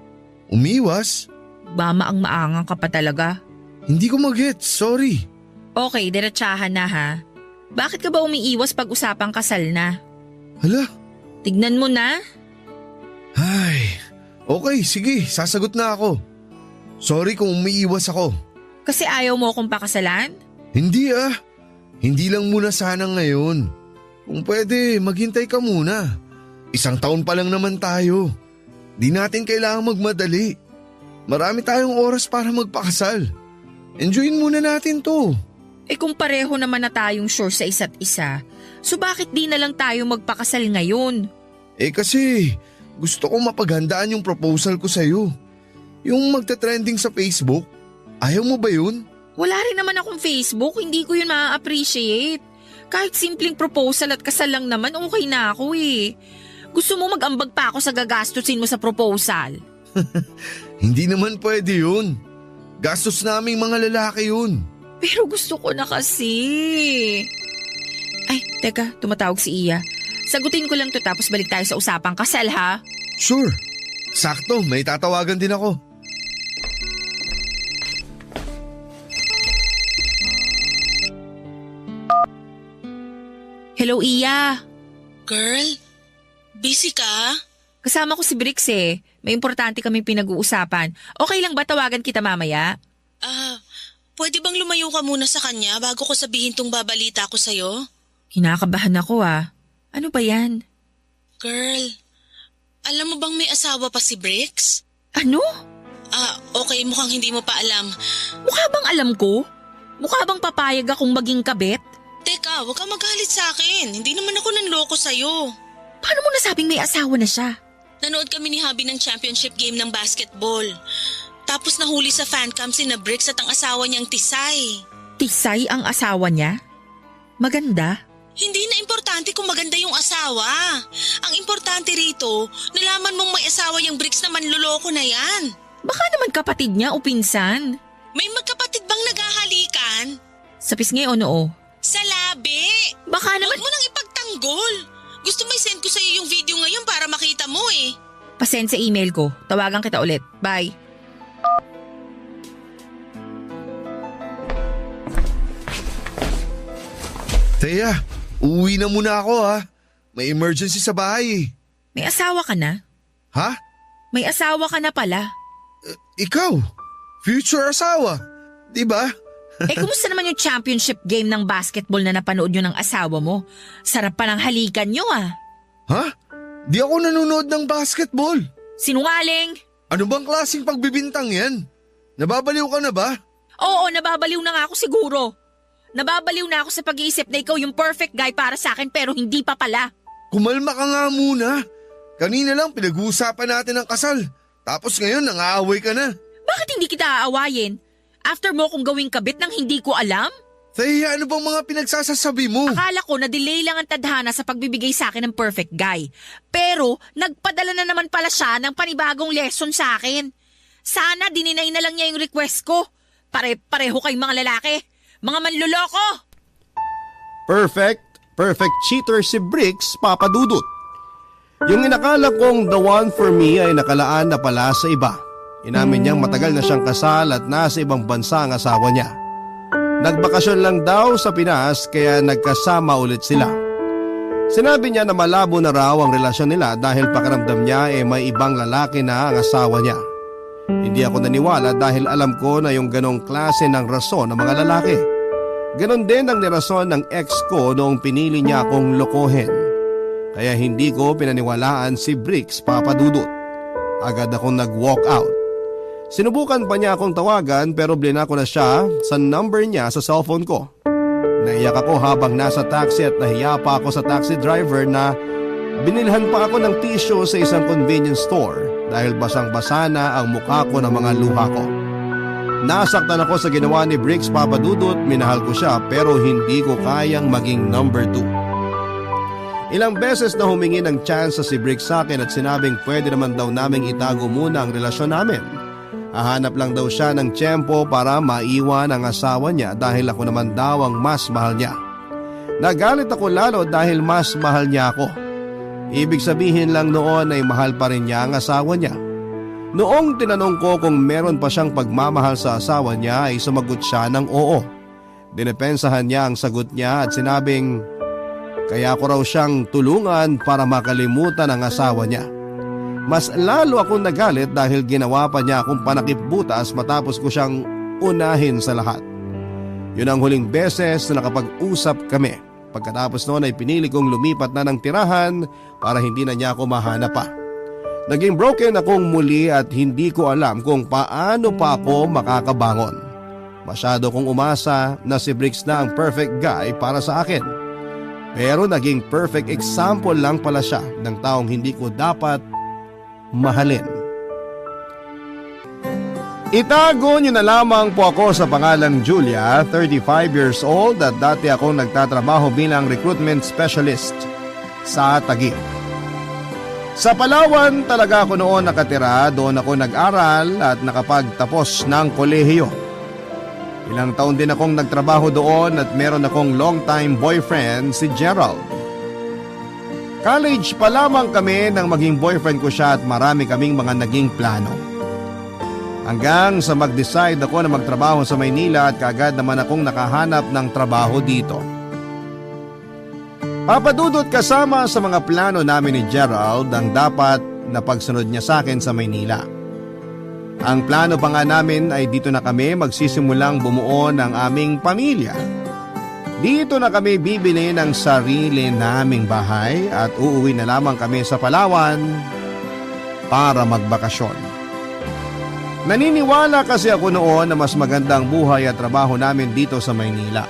S3: Umiwas?
S2: Bama ang maangang ka pa talaga.
S3: Hindi ko mag-gets, sorry.
S2: Okay, diretsahan na ha. Bakit ka ba umiiwas pag usapang kasal na?
S3: Hala?
S2: Tignan mo na.
S3: Ay, okay, sige, sasagot na ako. Sorry kung umiiwas ako.
S2: Kasi ayaw mo akong pakasalan?
S3: Hindi Hindi lang muna sana ngayon. Kung pwede, maghintay ka muna. 1 taon pa lang naman tayo. Di natin kailangang magmadali. Marami tayong oras para magpakasal. Enjoyin muna natin to.
S2: Kung pareho naman na tayong sure sa isa't isa, so bakit di na lang tayo magpakasal ngayon?
S3: Kasi gusto ko mapaghandaan yung proposal ko sa'yo. Yung magta-trending sa Facebook. Ayaw mo ba yun?
S2: Wala rin naman akong Facebook, hindi ko yun ma-appreciate. Kahit simpleng proposal at kasal lang naman, okay na ako eh. Gusto mo mag-ambag pa ako sa gagastusin mo sa proposal?
S3: Hindi naman pwede yun. Gastos naming mga lalaki yun.
S2: Pero gusto ko na kasi. Ay, teka, tumatawag si Iya. Sagutin ko lang to tapos balik tayo sa usapang kasal ha?
S3: Sure. Sakto, may tatawagan din ako.
S2: Hello, Iya.
S4: Girl, busy ka?
S2: Kasama ko si Brix eh. May importante kaming pinag-uusapan. Okay lang ba tawagan kita mamaya?
S4: Pwede bang lumayo ka muna sa kanya bago ko sabihin tong babalita ko sa'yo?
S2: Kinakabahan ako ah. Ano ba yan?
S4: Girl, alam mo bang may asawa pa si Brix?
S2: Ano?
S4: Okay, mukhang hindi mo pa alam.
S2: Mukha bang alam ko? Mukha bang papayag akong maging kabit?
S4: Teka, huwag kang magalit sa akin. Hindi naman ako nanloko sa'yo.
S2: Paano mo nasabing may asawa na siya?
S4: Nanood kami ni Habi ng championship game ng basketball. Tapos nahuli sa fancam si na Brix at ang asawa niyang Tisay.
S2: Tisay ang asawa niya? Maganda?
S4: Hindi na importante kung maganda yung asawa. Ang importante rito, nalaman mong may asawa yung Brix na manloloko na yan.
S2: Baka naman kapatid niya o pinsan.
S4: May magkapatid bang naghahalikan?
S2: Sa pisngi o noo?
S4: Sa labi!
S2: Baka naman...
S4: Huwag mo nang ipagtanggol. Gusto mo i-send ko sa'yo yung video ngayon para makita mo eh.
S2: Pasend sa email ko. Tawagan kita ulit. Bye.
S3: Teya, uuwi na muna ako ha. May emergency sa bahay.
S2: May asawa ka na?
S3: Ha?
S2: May asawa ka na pala.
S3: Ikaw? Future asawa? Diba?
S2: Kumusta naman yung championship game ng basketball na napanood nyo ng asawa mo? Sarap pa ng halikan nyo ah.
S3: Ha? Di ako nanonood ng basketball.
S2: Sinungaling!
S3: Ano bang klaseng pagbibintang yan? Nababaliw ka na ba?
S2: Oo, nababaliw na nga ako siguro. Nababaliw na ako sa pag-iisip na ikaw yung perfect guy para sa akin pero hindi pa pala.
S3: Kumalma ka nga muna. Kanina lang pinag-uusapan natin ang kasal. Tapos ngayon nangaaway ka na.
S2: Bakit hindi kita aawayin? After mo kong gawing kabit nang hindi ko alam?
S3: Teya, ano bang mga pinagsasasabi mo?
S2: Akala ko na delay lang ang tadhana sa pagbibigay sa akin ng perfect guy. Pero nagpadala na naman pala siya ng panibagong lesson sa akin. Sana dininay na lang niya yung request ko. Pareho kayong mga lalaki. Mga manluloko!
S1: Perfect cheater si Brix, Papa Dudut. Yung inakala kong the one for me ay nakalaan na pala sa iba. Inamin niyang matagal na siyang kasal at nasa ibang bansa ang asawa niya. Nagbakasyon lang daw sa Pinas kaya nagkasama ulit sila. Sinabi niya na malabo na raw ang relasyon nila dahil pakiramdam niya may ibang lalaki na ang asawa niya. Hindi ako naniwala dahil alam ko na yung ganong klase ng rason ng mga lalaki. Ganon din ang nirason ng ex ko noong pinili niya akong lokohin. Kaya hindi ko pinaniwalaan si Brix, Papa Dudut. Agad akong nag-walk out. Sinubukan pa niya akong tawagan pero blinako na siya sa number niya sa cellphone ko. Naiyak ako habang nasa taxi at nahiya pa ako sa taxi driver na binilhan pa ako ng tissue sa isang convenience store dahil basang-basa na ang mukha ko ng mga luha ko. Nasaktan ako sa ginawa ni Brix, Papa Dudut, minahal ko siya pero hindi ko kayang maging number 2. Ilang beses na humingi ng chance si Brix sa akin at sinabing pwede naman daw naming itago muna ang relasyon namin. Hahanap lang daw siya ng tiyempo para maiwan ang asawa niya dahil ako naman daw ang mas mahal niya. Nagalit ako lalo dahil mas mahal niya ako. Ibig sabihin lang noon ay mahal pa rin niya ang asawa niya. Noong tinanong ko kung meron pa siyang pagmamahal sa asawa niya ay sumagot siya ng oo. Dinepensahan niya ang sagot niya at sinabing kaya ko raw siyang tulungan para makalimutan ang asawa niya. Mas lalo akong nagalit dahil ginawa pa niya akong panakipbutas matapos ko siyang unahin sa lahat. Yun ang huling beses na nakapag-usap kami. Pagkatapos noon ay pinili kong lumipat na ng tirahan para hindi na niya ako mahanap pa. Naging broken akong muli at hindi ko alam kung paano pa ako makakabangon. Masyado kong umasa na si Bricks na ang perfect guy para sa akin. Pero naging perfect example lang pala siya ng taong hindi ko dapat mahalin. Itago niyo na lamang po ako sa pangalang Julia, 35 years old at dati akong nagtatrabaho bilang recruitment specialist sa Taguig. Sa Palawan talaga ako noon nakatira, doon ako nag-aral at nakapagtapos ng kolehiyo. Ilang taon din akong nagtrabaho doon at meron akong long-time boyfriend si Gerald. College pa lamang kami nang maging boyfriend ko siya at marami kaming mga naging plano. Hanggang sa mag-decide ako na magtrabaho sa Maynila at kaagad naman akong nakahanap ng trabaho dito. Papadudot kasama sa mga plano namin ni Gerald ang dapat na pagsunod niya sa akin sa Maynila. Ang plano pa nga namin ay dito na kami magsisimulang bumuo ng aming pamilya. Dito na kami bibili ng sarili naming bahay at uuwi na lamang kami sa Palawan para magbakasyon. Naniniwala kasi ako noon na mas magandang buhay at trabaho namin dito sa Maynila.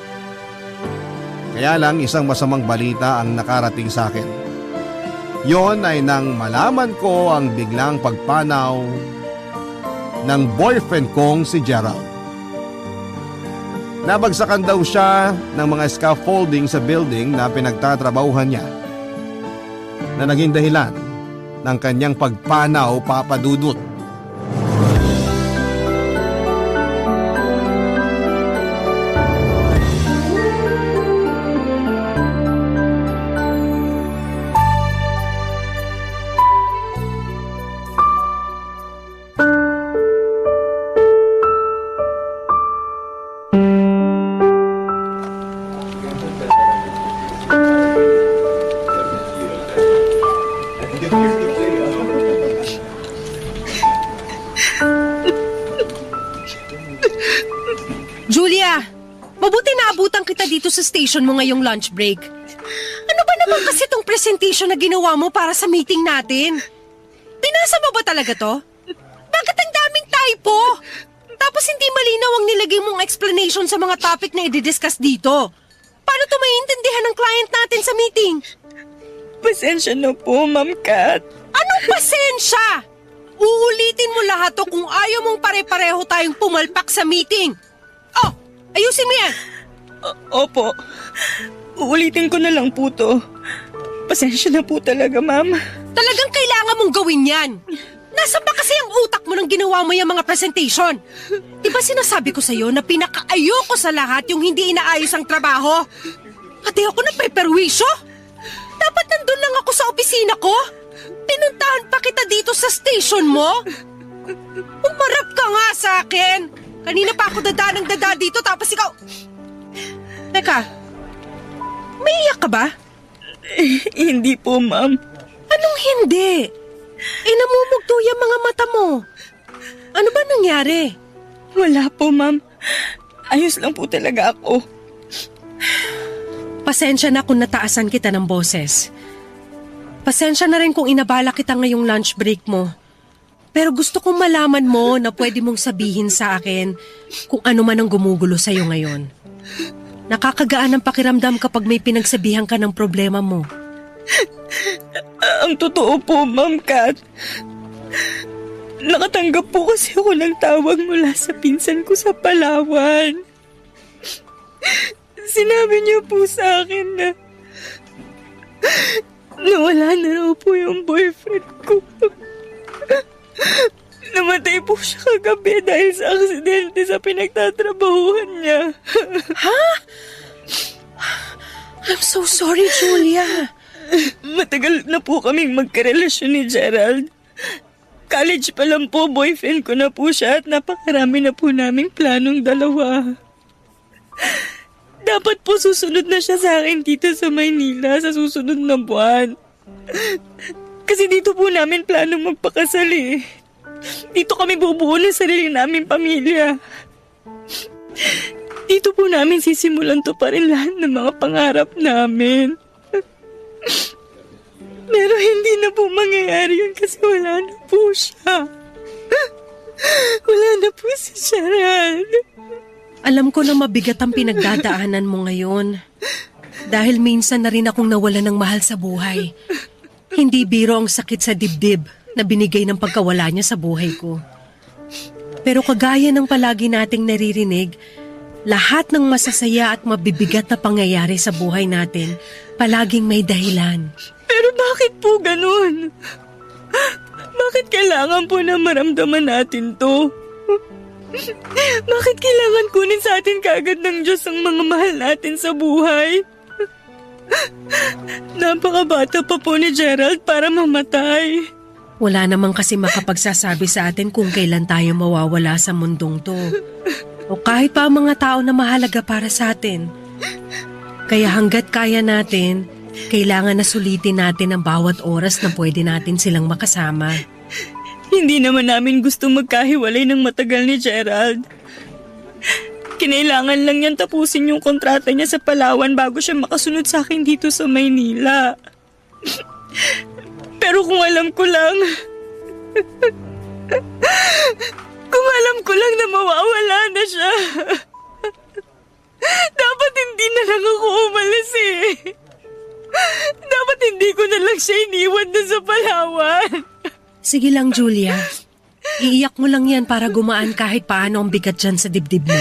S1: Kaya lang isang masamang balita ang nakarating sa akin. Yon ay nang malaman ko ang biglang pagpanaw ng boyfriend kong si Gerald. Nabagsakan daw siya ng mga scaffolding sa building na pinagtatrabahuhan niya na naging dahilan ng kanyang pagpanaw, papadudot.
S6: Julia, mabuti naabutan kita dito sa station mo ngayong lunch break. Ano ba naman kasi tong presentation na ginawa mo para sa meeting natin? Pinasa mo ba talaga to? Bakit ang daming typo? Tapos hindi malinaw ang nilagay mong explanation sa mga topic na i-discuss dito. Paano to maiintindihan ng client natin sa meeting?
S4: Pasensya na po, Ma'am Kat.
S6: Anong pasensya? Uulitin mo lahat to kung ayaw mong pare-pareho tayong pumalpak sa meeting. Oh, ayusin mo yan.
S4: Opo. Uulitin ko na lang po to. Pasensya na po talaga, Ma'am.
S6: Talagang kailangan mong gawin yan. Nasaan ba kasi ang utak mo nang ginawa mo yung mga presentation? Diba sinasabi ko sa'yo na pinakaayoko sa lahat yung hindi inaayos ang trabaho? Ate ako na peperwisyo? Dapat nandun lang ako sa opisina ko? Pinuntahan pa kita dito sa station mo? Umarap ka nga sa akin. Kanina pa ako dada dito tapos ikaw... Teka, may iyak ka ba?
S4: Hindi po, Ma'am.
S6: Anong hindi? Namumugto yung mga mata mo. Ano ba nangyari?
S4: Wala po, Ma'am. Ayos lang po talaga ako.
S6: Pasensya na kung nataasan kita ng boses. Pasensya na rin kung inabala kita ngayong lunch break mo. Pero gusto kong malaman mo na pwede mong sabihin sa akin kung ano man ang gumugulo sa'yo ngayon. Nakakagaan ang pakiramdam kapag may pinagsabihan ka ng problema mo.
S4: Ang totoo po, Ma'am Kat. Nakatanggap po kasi ako ng tawag mula sa pinsan ko sa Palawan. Sinabi niya po sa akin na nawala na raw po yung boyfriend ko. Namatay po siya kagabi dahil sa aksidente sa pinagtatrabahuhan niya.
S6: Ha? I'm so sorry, Julia.
S4: Matagal na po kaming magkarelasyon ni Gerald. College pa lang po, boyfriend ko na po siya at napakarami na po naming planong dalawa. Dapat po susunod na siya sa akin dito sa Maynila sa susunod na buwan. Kasi dito po namin planong magpakasal eh. Dito kami bubuo ng sarili naming pamilya. Dito po namin sisimulan to pa rin lahat ng mga pangarap namin. Pero hindi na po mangyayari yun kasi wala na po siya. Wala na po si Gerald.
S6: Alam ko na mabigat ang pinagdadaanan mo ngayon. Dahil minsan na rin akong nawalan ng mahal sa buhay. Hindi biro ang sakit sa dibdib na binigay ng pagkawala niya sa buhay ko. Pero kagaya ng palagi nating naririnig, lahat ng masasaya at mabibigat na pangyayari sa buhay natin, palaging may dahilan.
S4: Pero bakit po ganun? Bakit kailangan po na maramdaman natin to? Bakit kailangan kunin sa atin kaagad ng Diyos ang mga mahal natin sa buhay? Napakabata pa po ni Gerald para mamatay.
S6: Wala namang kasi makapagsasabi sa atin kung kailan tayo mawawala sa mundong to. O kahit pa ang mga tao na mahalaga para sa atin. Kaya hanggat kaya natin, kailangan na sulitin natin ang bawat oras na pwede natin silang makasama.
S4: Hindi naman namin gusto magkahiwalay ng matagal ni Gerald. Kinailangan lang niyang tapusin yung kontrata niya sa Palawan bago siya makasunod sa akin dito sa Maynila. Pero kung alam ko lang... kung alam ko lang na mawawala na siya... dapat hindi na lang ako umalis eh. Dapat hindi ko na lang siya iniwan na sa Palawan.
S6: Sige lang, Julia. Iiyak mo lang yan para gumaan kahit paano ang bigat dyan sa dibdib mo.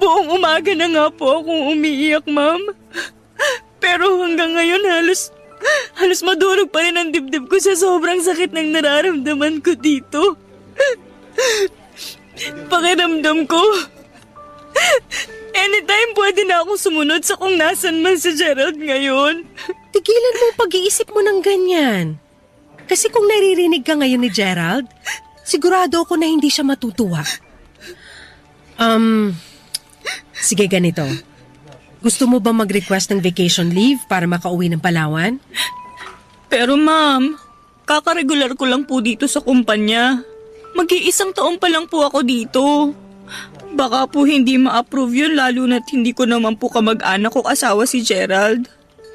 S4: Buong umaga na nga po akong umiiyak, ma'am. Pero hanggang ngayon halos madurog pa rin ang dibdib ko sa sobrang sakit ng nararamdaman ko dito. Pakiramdam ko, anytime pwede na akong sumunod sa kung nasan man si Gerald ngayon.
S6: Tigilan mo ang pag-iisip mo ng ganyan. Kasi kung naririnig ka ngayon ni Gerald, sigurado ako na hindi siya matutuwa. Sige ganito. Gusto mo ba mag-request ng vacation leave para makauwi ng Palawan?
S4: Pero ma'am, kakaregular ko lang po dito sa kumpanya. Mag-iisang taon pa lang po ako dito. Baka po hindi ma-approve yun lalo na't hindi ko naman po kamag-anak o asawa si Gerald.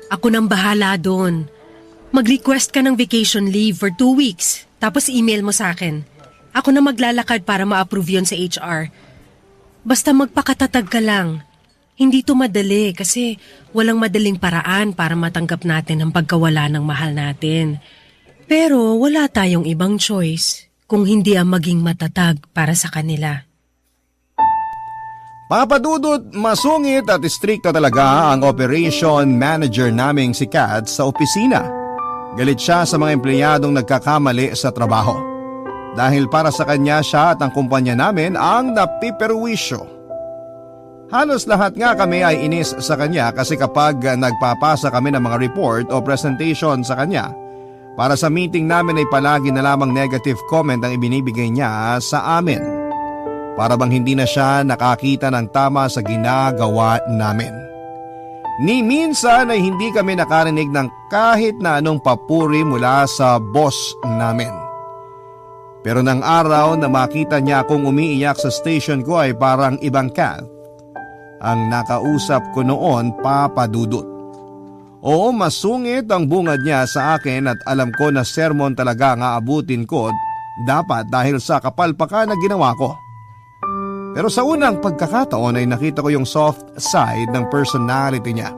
S6: Ako nang bahala doon. Mag-request ka ng vacation leave for 2 weeks, tapos email mo sa akin. Ako na maglalakad para ma-approve yun sa HR. Basta magpakatatag ka lang. Hindi to madali kasi walang madaling paraan para matanggap natin ang pagkawala ng mahal natin. Pero wala tayong ibang choice kung hindi ang maging matatag para sa kanila.
S1: Papadudot, masungit at istrikta talaga ang operation manager naming si Kat sa opisina. Galit siya sa mga empleyadong nagkakamali sa trabaho. Dahil para sa kanya siya at ang kumpanya namin ang napiperwisyo. Halos lahat nga kami ay inis sa kanya kasi kapag nagpapasa kami ng mga report o presentation sa kanya, para sa meeting namin ay palagi na lamang negative comment ang ibinibigay niya sa amin. Para bang hindi na siya nakakita ng tama sa ginagawa namin. Ni minsan ay hindi kami nakarinig ng kahit na anong papuri mula sa boss namin. Pero nang araw na makita niya akong umiiyak sa station ko ay parang ibang Kat ang nakausap ko noon, papadudot. Oo, masungit ang bungad niya sa akin at alam ko na sermon talaga ang aabutin ko dapat dahil sa kapalpakan na ginawa ko. Pero sa unang pagkakataon ay nakita ko yung soft side ng personality niya.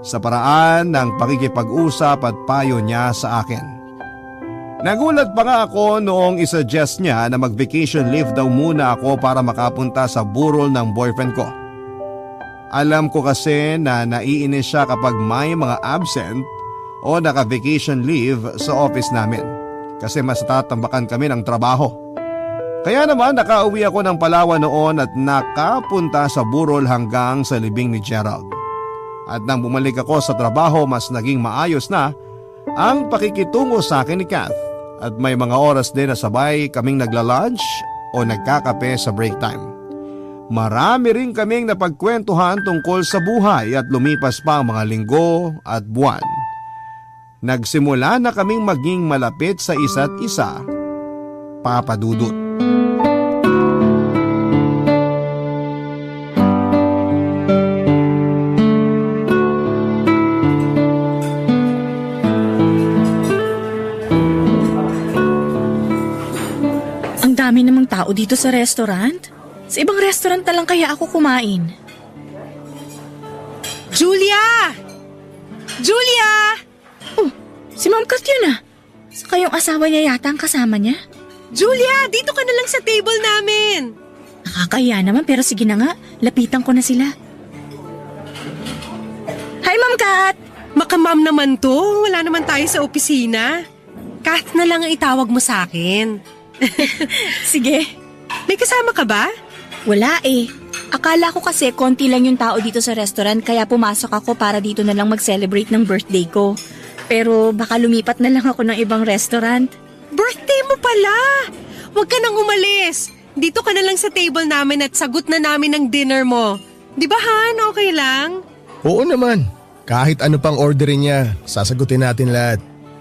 S1: Sa paraan ng pakikipag-usap at payo niya sa akin. Nagulat pa nga ako noong isuggest niya na mag-vacation leave daw muna ako para makapunta sa burol ng boyfriend ko. Alam ko kasi na naiinis siya kapag may mga absent o naka-vacation leave sa office namin kasi mas tatambakan kami ng trabaho. Kaya naman nakauwi ako ng Palawan noon at nakapunta sa burol hanggang sa libing ni Gerald. At nang bumalik ako sa trabaho mas naging maayos na ang pakikitungo sa akin ni Kath at may mga oras din na sabay kaming nagla-lunch o nagkakape sa break time. Marami rin kaming napagkwentuhan tungkol sa buhay at lumipas pa ang mga linggo at buwan. Nagsimula na kaming maging malapit sa isa't isa, papadudot.
S2: dami namang tao dito sa restaurant. Sa ibang restaurant na lang kaya ako kumain.
S6: Julia! Julia!
S2: Oh, si Ma'am Kat yun ah. Saka yung asawa niya yata ang kasama niya.
S6: Julia, dito ka na lang sa table namin.
S2: Nakakahiya naman pero sige na nga, lapitan ko na sila. Hi Ma'am Kat!
S6: Makamam naman to. Wala naman tayo sa opisina. Kath na lang ang itawag mo sa akin.
S2: Sige.
S6: May kasama ka ba?
S2: Wala eh. Akala ko kasi konti lang yung tao dito sa restaurant kaya pumasok ako para dito na lang mag-celebrate ng birthday ko. Pero baka lumipat na lang ako ng ibang restaurant.
S6: Birthday mo pala! Huwag ka nang umalis. Dito ka na lang sa table namin at sagot na namin ang dinner mo. Di ba Han? Okay lang?
S7: Oo naman. Kahit ano pang orderin niya, sasagutin natin lahat.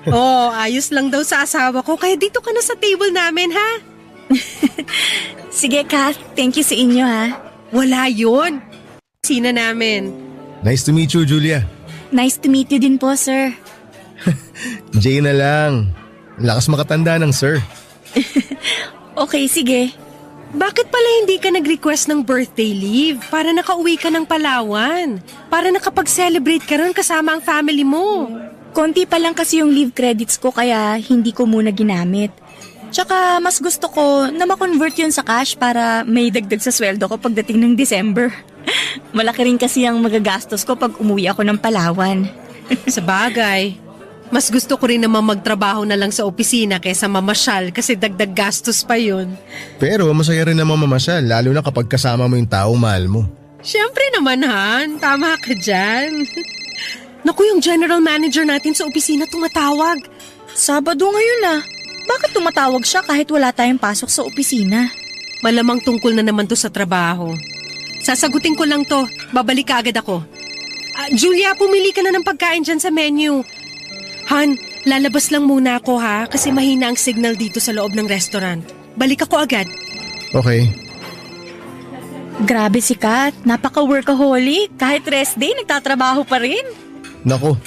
S6: Oo, ayos lang daw sa asawa ko kaya dito ka na sa table namin ha?
S2: Sige Kat, thank you sa inyo ha.
S6: Wala yun. Sina namin.
S7: Nice to meet you, Julia.
S2: Nice to meet you din po sir.
S7: Jay na lang. Lakas makatanda ng sir.
S2: Okay, sige.
S6: Bakit pala hindi ka nag-request ng birthday leave para nakauwi ka ng Palawan? Para nakapag-celebrate ka ron kasama ang family mo.
S2: Konti pa lang kasi yung leave credits ko kaya hindi ko muna ginamit. Tsaka mas gusto ko na ma-convert yun sa cash para may dagdag sa sweldo ko pagdating ng December. Malaki rin kasi ang magagastos ko pag umuwi ako ng Palawan.
S6: Sa bagay, mas gusto ko rin naman magtrabaho na lang sa opisina kaysa mamasyal kasi dagdag gastos pa yun.
S7: Pero masaya rin naman mamasyal, lalo na kapag kasama mo yung taong mahal mo.
S6: Siyempre naman Han, tama ka dyan. Naku, yung general manager natin sa opisina tumatawag.
S2: Sabado ngayon ah. Bakit tumatawag siya kahit wala tayong pasok sa opisina?
S6: Malamang tungkol na naman to sa trabaho. Sasagutin ko lang to, babalik ka agad ako. Julia, pumili ka na ng pagkain dyan sa menu. Han, lalabas lang muna ako ha kasi mahina ang signal dito sa loob ng restaurant. Balik ako agad.
S7: Okay.
S2: Grabe si Kat, napaka-workaholic. Kahit rest day, nagtatrabaho pa rin.
S7: Nako,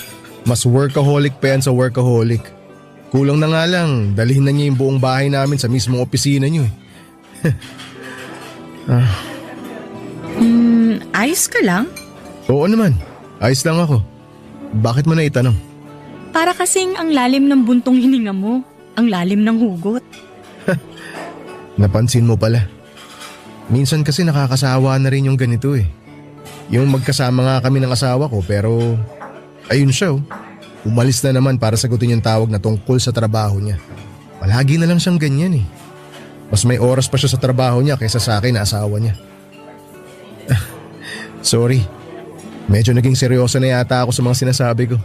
S7: mas workaholic pa yan sa workaholic. Kulang na nga lang, dalhin na niya yung buong bahay namin sa mismong opisina niyo eh.
S2: Ayos ka lang?
S7: Oo naman, ayos lang ako. Bakit mo na itanong?
S2: Para kasing ang lalim ng buntong hininga mo. Ang lalim ng hugot.
S7: Napansin mo pala. Minsan kasi nakakasawa na rin yung ganito eh. Yung magkasama nga kami ng asawa ko pero ayun siya oh. Umalis na naman para sagutin yung tawag na tungkol sa trabaho niya. Palagi na lang siyang ganyan eh. Mas may oras pa siya sa trabaho niya kaysa sa akin na asawa niya. Sorry. Medyo naging seryoso na yata ako sa mga sinasabi ko.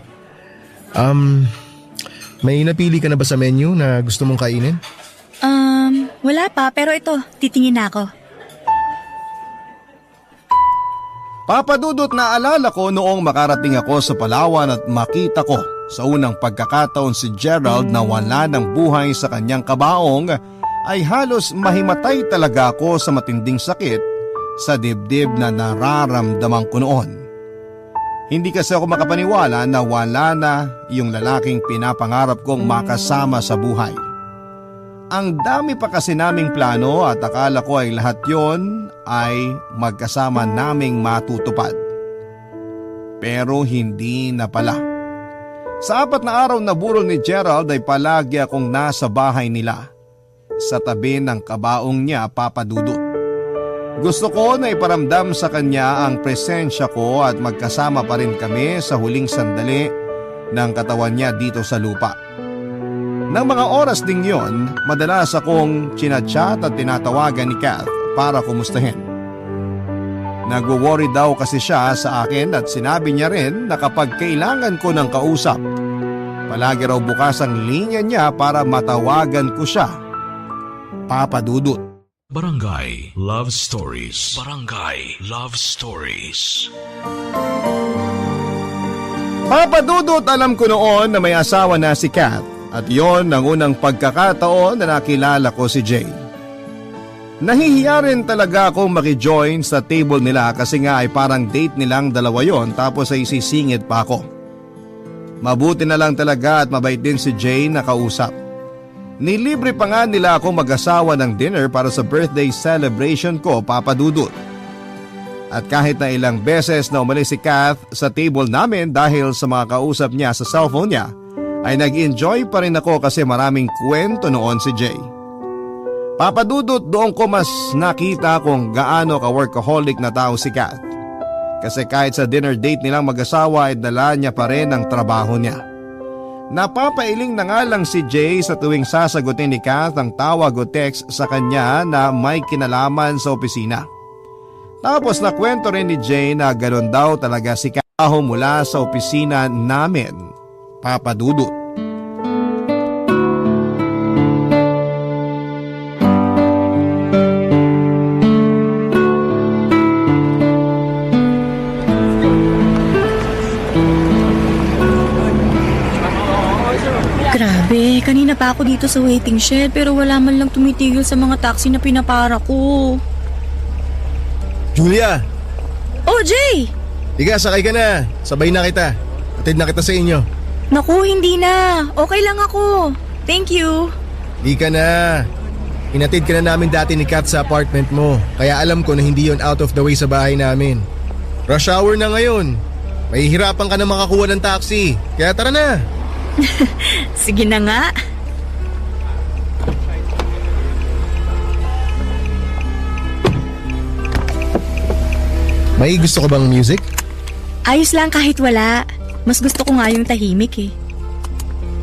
S7: May napili ka na ba sa menu na gusto mong kainin?
S2: Wala pa pero ito, titingin na ako.
S1: Papadudot na alala ko noong makarating ako sa Palawan at makita ko sa unang pagkakataon si Gerald na wala ng buhay sa kanyang kabaong ay halos mahimatay talaga ako sa matinding sakit sa dibdib na nararamdaman ko noon. Hindi kasi ako makapaniwala na wala na yung lalaking pinapangarap kong makasama sa buhay. Ang dami pa kasi naming plano at akala ko ay lahat yon ay magkasama naming matutupad. Pero hindi na pala. Sa 4 na araw na burol ni Gerald ay palagi akong nasa bahay nila. Sa tabi ng kabaong niya, Papa Dudut. Gusto ko na iparamdam sa kanya ang presensya ko at magkasama pa rin kami sa huling sandali ng katawan niya dito sa lupa. Nang mga oras ding yon, madalas akong chinachat at tinatawagan ni Kath para kumustahin. Nagwo-worry daw kasi siya sa akin at sinabi niya rin na kapag kailangan ko ng kausap, palagi raw bukas ang linya niya para matawagan ko siya. Papa Dudut.
S5: Barangay Love Stories. Barangay Love Stories.
S1: Papa Dudut, alam ko noon na may asawa na si Kath. At yon ang unang pagkakataon na nakilala ko si Jay. Nahihiya rin talaga akong makijoin sa table nila kasi nga ay parang date nilang dalawa yon tapos ay sisingit pa ako. Mabuti na lang talaga at mabait din si Jay na kausap. Nilibre pa nga nila ako mag-asawa ng dinner para sa birthday celebration ko, Papa Dudut. At kahit na ilang beses na umalis si Kath sa table namin dahil sa mga kausap niya sa cellphone niya, ay nag-enjoy pa rin ako kasi maraming kwento noon si Jay. Papa Dudut, doon ko mas nakita kung gaano ka-workaholic na tao si Kath. Kasi kahit sa dinner date nilang mag-asawa ay dala niya pa rin ang trabaho niya. Napapailing na nga lang si Jay sa tuwing sasagutin ni Kath ang tawag o text sa kanya na may kinalaman sa opisina. Tapos nakwento rin ni Jay na ganoon daw talaga si Kath mula sa opisina namin, Papa Dudut.
S4: Grabe, kanina pa ako dito sa waiting shed pero wala man lang tumitigil sa mga taxi na pinapara ko.
S7: Julia!
S4: Oh, Jay!
S7: Tiga, sakay ka na. Sabay na kita. Atid na kita sa inyo.
S4: Naku, hindi na. Okay lang ako. Thank you.
S7: Di ka na. Inatid ka na namin dati ni Kat sa apartment mo. Kaya alam ko na hindi yon out of the way sa bahay namin. Rush hour na ngayon. Mahihirapan ka na makakuha ng taxi. Kaya tara na.
S4: Sige na nga.
S7: May gusto ko bang music?
S4: Ayos lang kahit wala. Mas gusto ko nga yung tahimik eh.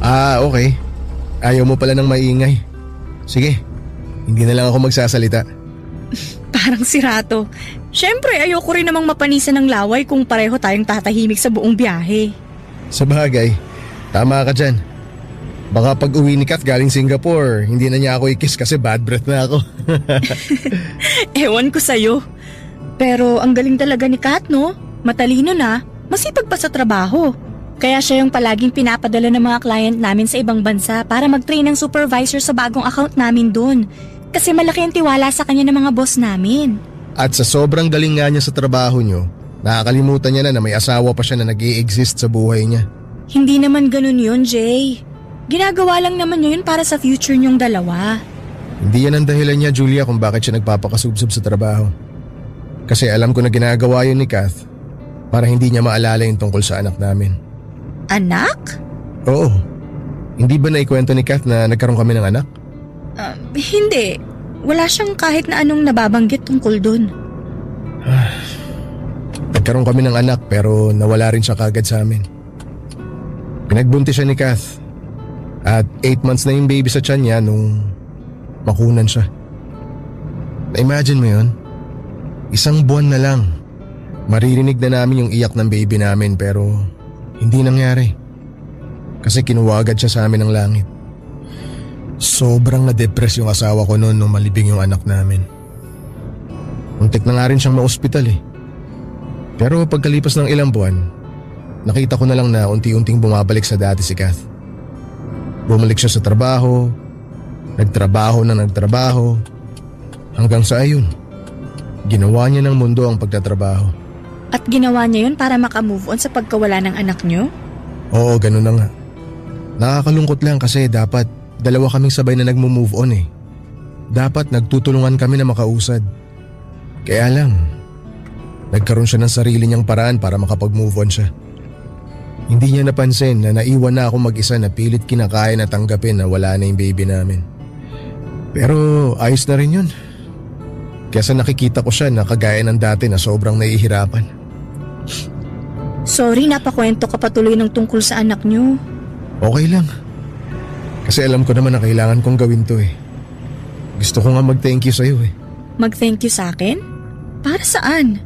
S7: Ah, okay. Ayaw mo pala ng maingay. Sige, hindi na lang ako magsasalita.
S4: Parang sirato. Siyempre, ayoko rin namang mapanisan ng laway kung pareho tayong tatahimik sa buong biyahe.
S7: Sa bagay, tama ka dyan. Baka pag uwi ni Kat galing Singapore, hindi na niya ako i-kiss kasi bad breath na ako.
S4: Ewan ko sa'yo. Pero ang galing talaga ni Kat, no? Matalino na, masipag pa sa trabaho. Kaya siya yung palaging pinapadala ng mga client namin sa ibang bansa para mag-train ng supervisor sa bagong account namin dun. Kasi malaki ang tiwala sa kanya ng mga boss namin.
S7: At sa sobrang galing nga niya sa trabaho niyo, nakakalimutan niya na may asawa pa siya na nag-i-exist sa buhay niya.
S4: Hindi naman ganun yun, Jay. Ginagawa lang naman niya yun para sa future niyong dalawa.
S7: Hindi yan ang dahilan niya, Julia, kung bakit siya nagpapakasubsob sa trabaho. Kasi alam ko na ginagawa yun ni Kath para hindi niya maalala yung tungkol sa anak namin.
S4: Anak?
S7: Oo. Hindi ba naikwento ni Kath na nagkaroon kami ng anak?
S4: Hindi. Wala siyang kahit na anong nababanggit tungkol dun.
S7: Nagkaroon kami ng anak pero nawala rin siya kagad sa amin. Pinagbuntis siya ni Kath. At 8 months na yung baby sa tiyan niya nung makunan siya. Na-imagine mo yun? 1 buwan na lang. Maririnig na namin yung iyak ng baby namin pero hindi nangyari. Kasi kinuha agad siya sa amin ng langit. Sobrang na-depress yung asawa ko noon nung malibing yung anak namin. Muntik na nga rin siyang ma-ospital eh. Pero pagkalipas ng ilang buwan, nakita ko na lang na unti-unting bumabalik sa dati si Kath. Bumalik siya sa trabaho, nagtrabaho, hanggang sa ayun. Ginawa niya ng mundo ang pagtatrabaho.
S4: At ginawa niya yun para makamove on sa pagkawala ng anak niyo?
S7: Oo, ganun na nga. Nakakalungkot lang kasi dapat dalawa kaming sabay na nagmo-move on eh. Dapat nagtutulungan kami na makausad. Kaya lang, nagkaroon siya ng sarili niyang paraan para makapag-move on siya. Hindi niya napansin na naiwan na ako mag-isa na pilit kinakaya na tanggapin na wala na yung baby namin. Pero ayos na rin yun. Kesa nakikita ko siya na kagaya ng dati na sobrang nahihirapan.
S4: Sorry, napakwento ka patuloy ng tungkol sa anak niyo.
S7: Okay lang. Kasi alam ko naman na kailangan kong gawin to eh. Gusto ko nga mag-thank you sa'yo eh.
S4: Mag-thank you sa akin? Para saan?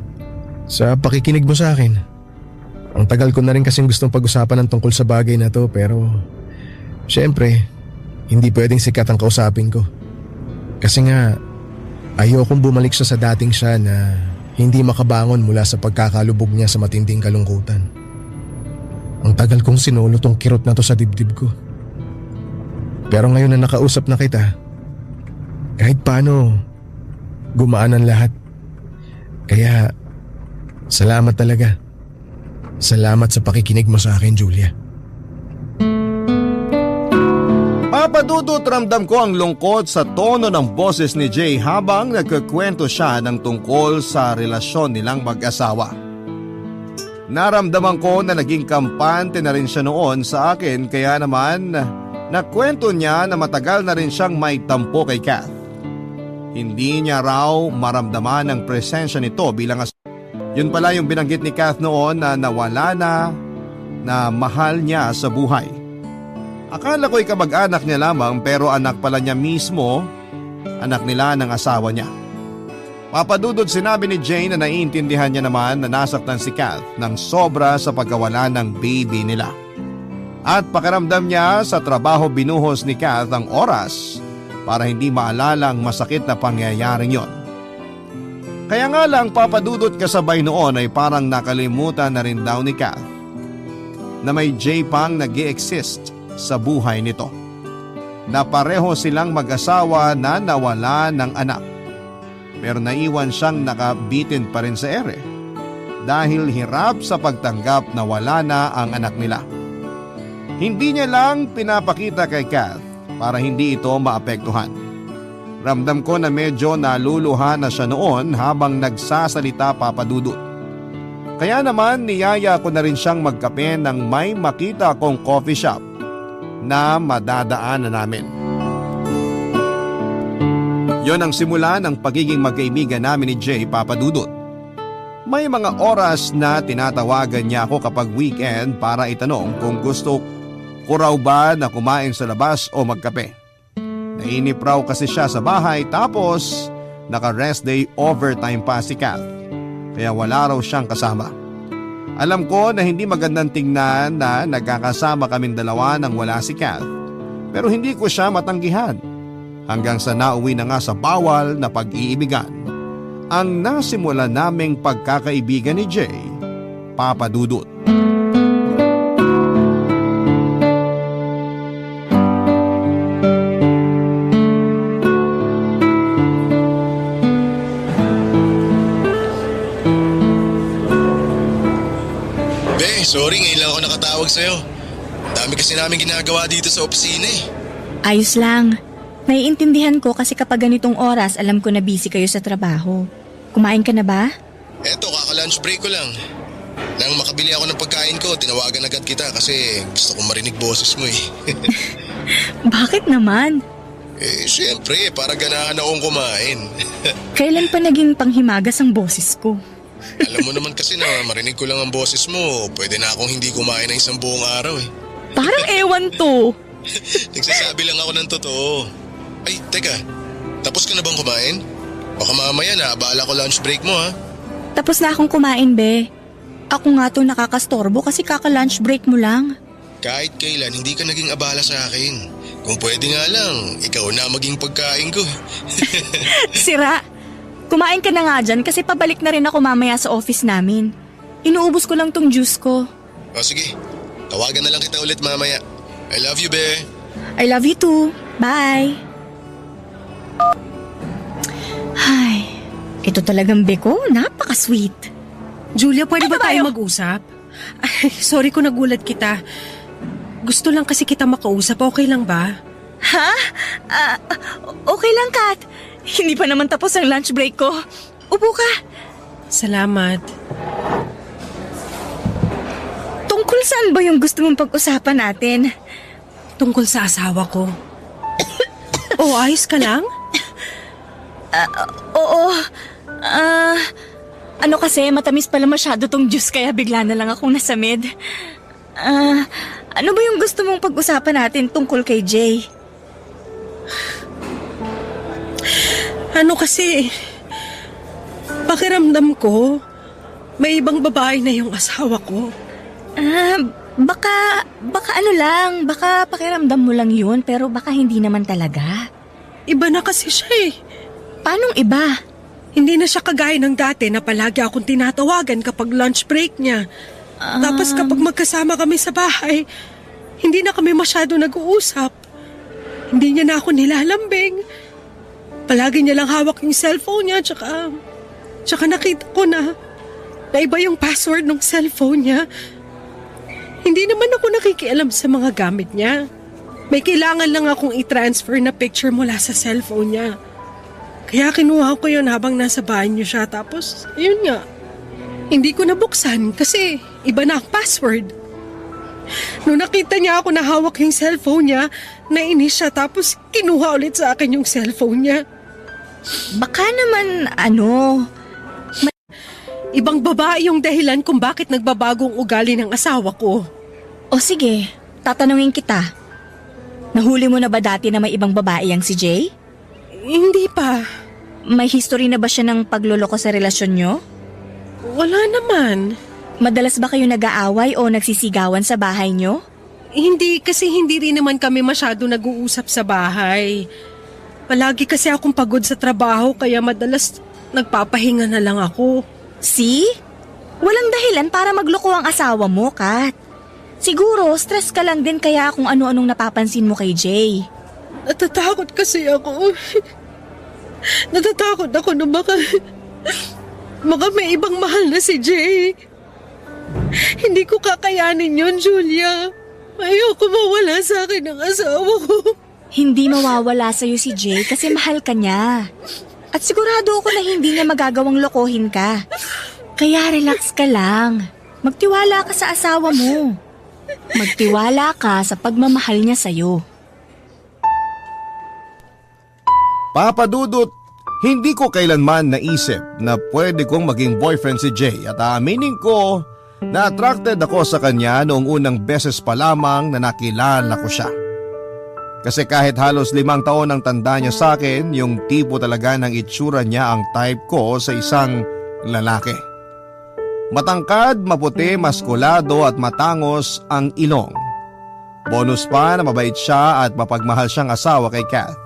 S7: Sa pakikinig mo sa akin. Ang tagal ko na rin kasing gustong pag-usapan ng tungkol sa bagay na to pero syempre, hindi pwedeng sikat ang kausapin ko. Kasi nga, ayokong bumalik siya sa dating siya na hindi makabangon mula sa pagkakalubog niya sa matinding kalungkutan. Ang tagal kong sinulo tong kirot na to sa dibdib ko. Pero ngayon na nakausap na kita, kahit paano, gumaan ang lahat. Kaya, salamat talaga. Salamat sa pakikinig mo sa akin, Julia.
S1: Papadudot, ramdam ko ang lungkot sa tono ng boses ni Jay habang nagkukwento siya ng tungkol sa relasyon nilang mag-asawa. Naramdaman ko na naging kampante na rin siya noon sa akin, kaya naman nakwento niya na matagal na rin siyang may tampo kay Kath. Hindi niya raw maramdaman ang presensya nito bilang asawa. Yun pala yung binanggit ni Kath noon na nawala na mahal niya sa buhay. Akala ko'y kamag-anak niya lamang pero anak pala niya mismo, anak nila ng asawa niya. Papadudod, sinabi ni Jane na naiintindihan niya naman na nasaktan si Kath ng sobra sa pagkawala ng baby nila. At pakiramdam niya sa trabaho binuhos ni Kath ang oras para hindi maalala ang masakit na pangyayaring yon. Kaya nga lang, papadudot, kasabay noon ay parang nakalimutan na rin daw ni Kath na may Jay pang nag-i-exist sa buhay nito. Na pareho silang mag-asawa na nawala ng anak. Pero naiwan siyang nakabitin pa rin sa ere dahil hirap sa pagtanggap na wala na ang anak nila. Hindi niya lang pinapakita kay Kath para hindi ito maapektuhan. Ramdam ko na medyo naluluha na siya noon habang nagsasalita, papadudot. Kaya naman niyaya ko na rin siyang magkape nang may makita kong coffee shop na madadaanan namin. Yon ang simula ng pagiging magkaibigan namin ni Jay, papadudot. May mga oras na tinatawagan niya ako kapag weekend para itanong kung gusto ko raw ba na kumain sa labas o magkape. Nainip raw kasi siya sa bahay, tapos naka-rest day overtime pa si Kath, kaya wala raw siyang kasama. Alam ko na hindi magandang tingnan na nagkakasama kaming dalawa nang wala si Kath, pero hindi ko siya matanggihan hanggang sa nauwi na nga sa bawal na pag-iibigan ang nasimula naming pagkakaibigan ni Jay, papadudot.
S3: Sorry, ngayon lang ako nakatawag sa'yo. Ang dami kasi namin ginagawa dito sa opisina eh.
S8: Ayos lang. Naiintindihan ko kasi kapag ganitong oras alam ko na busy kayo sa trabaho. Kumain ka na ba?
S3: Eto, kaka-lunch break ko lang. Nang makabili ako ng pagkain ko, tinawagan agad kita kasi gusto kong marinig boses mo eh.
S8: Bakit naman?
S3: Siyempre, para ganahan akong kumain.
S8: Kailan pa naging panghimagas ang boses ko?
S3: Alam mo naman kasi na marinig ko lang ang boses mo, pwede na akong hindi kumain ng isang buong araw eh.
S8: Parang ewan to.
S3: Nagsasabi lang ako ng totoo. Ay, teka, tapos ka na bang kumain? Baka mamaya na, abala ko lunch break mo ha.
S8: Tapos na akong kumain, be. Ako nga to nakakastorbo kasi kaka-lunch break mo lang.
S3: Kahit kailan, hindi ka naging abala sa akin. Kung pwede nga lang, ikaw na maging pagkain ko.
S8: Sira. Kumain ka na nga dyan kasi pabalik na rin ako mamaya sa office namin. Inuubos ko lang tong juice ko.
S3: O sige, tawagan na lang kita ulit mamaya. I love you, be.
S8: I love you too. Bye. Ay, ito talagang beko. Napaka-sweet.
S6: Julia, pwede ba tayo mag-usap? Ay, sorry kung nagulat kita. Gusto lang kasi kita makausap. Okay lang ba?
S8: Ha? Okay lang, Kat. Hindi pa naman tapos ang lunch break ko. Upo ka.
S6: Salamat.
S8: Tungkol saan ba yung gusto mong pag-usapan natin?
S6: Tungkol sa asawa ko. Oh, ayos ka lang?
S8: Oo. Ano kasi, matamis pala masyado tong juice kaya bigla na lang akong nasamid. Ano ba yung gusto mong pag-usapan natin tungkol kay Jay?
S6: Ano kasi, pakiramdam ko, may ibang babae na yung asawa ko.
S8: Baka ano lang, baka pakiramdam mo lang yun, pero baka hindi naman talaga.
S6: Iba na kasi siya eh.
S8: Paanong iba?
S6: Hindi na siya kagaya ng dati na palagi akong tinatawagan kapag lunch break niya. Tapos kapag magkasama kami sa bahay, hindi na kami masyado nag-uusap. Hindi niya na ako nilalambing. Palagi niya lang hawak yung cellphone niya, tsaka nakita ko na iba yung password ng cellphone niya. Hindi naman ako nakikialam sa mga gamit niya. May kailangan lang akong i-transfer na picture mula sa cellphone niya. Kaya kinuha ko yun habang nasa banyo siya. Tapos, yun nga. Hindi ko nabuksan kasi iba na ang password. Nung nakita niya ako na hawak yung cellphone niya, nainis siya tapos kinuha ulit sa akin yung cellphone niya.
S8: Baka naman,
S6: Ibang babae yung dahilan kung bakit nagbabagong ugali ng asawa ko.
S8: O sige, tatanungin kita. Nahuli mo na ba dati na may ibang babae ang si Jay?
S6: Hindi pa.
S8: May history na ba siya ng pagloloko sa relasyon nyo?
S6: Wala naman.
S8: Madalas ba kayo nag-aaway o nagsisigawan sa bahay nyo?
S6: Hindi, kasi hindi rin naman kami masyado nag-uusap sa bahay. Palagi kasi akong pagod sa trabaho kaya madalas nagpapahinga na lang ako.
S8: See? Walang dahilan para magloko ang asawa mo, Kat. Siguro, stress ka lang din kaya kung ano-anong napapansin mo kay Jay.
S6: Natatakot kasi ako. Natatakot ako na baka may ibang mahal na si Jay. Hindi ko kakayanin yun, Julia. Ayoko mawala sa akin ang asawa ko.
S8: Hindi mawawala sa'yo si Jay kasi mahal ka niya. At sigurado ako na hindi niya magagawang lokohin ka. Kaya relax ka lang. Magtiwala ka sa asawa mo. Magtiwala ka sa pagmamahal niya sa'yo.
S1: Papa Dudut, hindi ko kailanman naisip na pwede kong maging boyfriend si Jay at aaminin ko na attracted ako sa kanya noong unang beses pa lamang na nakilala ko siya. Kasi kahit halos 5 taon ang tanda niya sa akin, yung tipo talaga ng itsura niya ang type ko sa isang lalaki. Matangkad, maputi, maskulado at matangos ang ilong. Bonus pa na mabait siya at mapagmahal siyang asawa kay Kath.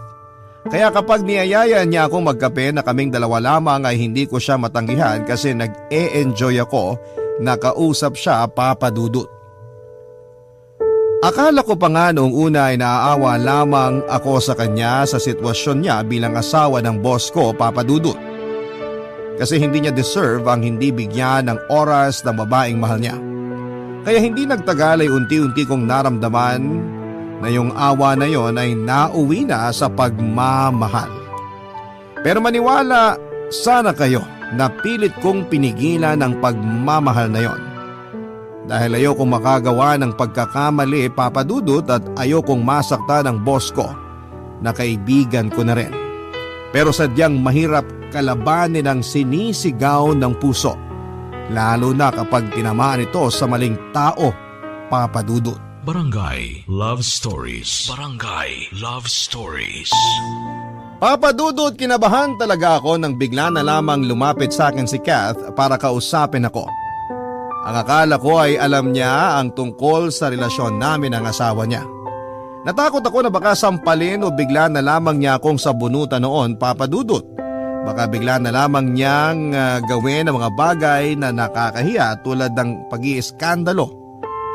S1: Kaya kapag niyayaya niya akong magkape na kaming dalawa lamang ay hindi ko siya matanggihan kasi nag-e-enjoy ako na kausap siya, Papa Dudut. Akala ko pa nga noong una ay naaawa lamang ako sa kanya sa sitwasyon niya bilang asawa ng boss ko, Papa Dudut. Kasi hindi niya deserve ang hindi bigyan ng oras ng babaeng mahal niya. Kaya hindi nagtagal ay unti-unti kong naramdaman na yung awa na yon ay nauwi na sa pagmamahal. Pero maniwala sana kayo na pilit kong pinigilan ang pagmamahal na yon. Dahil ayokong makagawa ng pagkakamali, Papa Dudut, at ayokong masakta ng boss ko na kaibigan ko na rin. Pero sadyang mahirap kalabanin ang sinisigaw ng puso, lalo na kapag tinamaan ito sa maling tao, Papa Dudut.
S5: Barangay Love Stories. Barangay Love Stories.
S1: Papa Dudut, kinabahan talaga ako nang bigla na lamang lumapit sa akin si Kath para kausapin ako. Ang akala ko ay alam niya ang tungkol sa relasyon namin ng asawa niya. Natakot ako na baka sampalin o bigla na lamang niya akong sabunutan noon, Papa Dudut. Baka bigla na lamang niyang gawin ang mga bagay na nakakahiya tulad ng pag-iiskandalo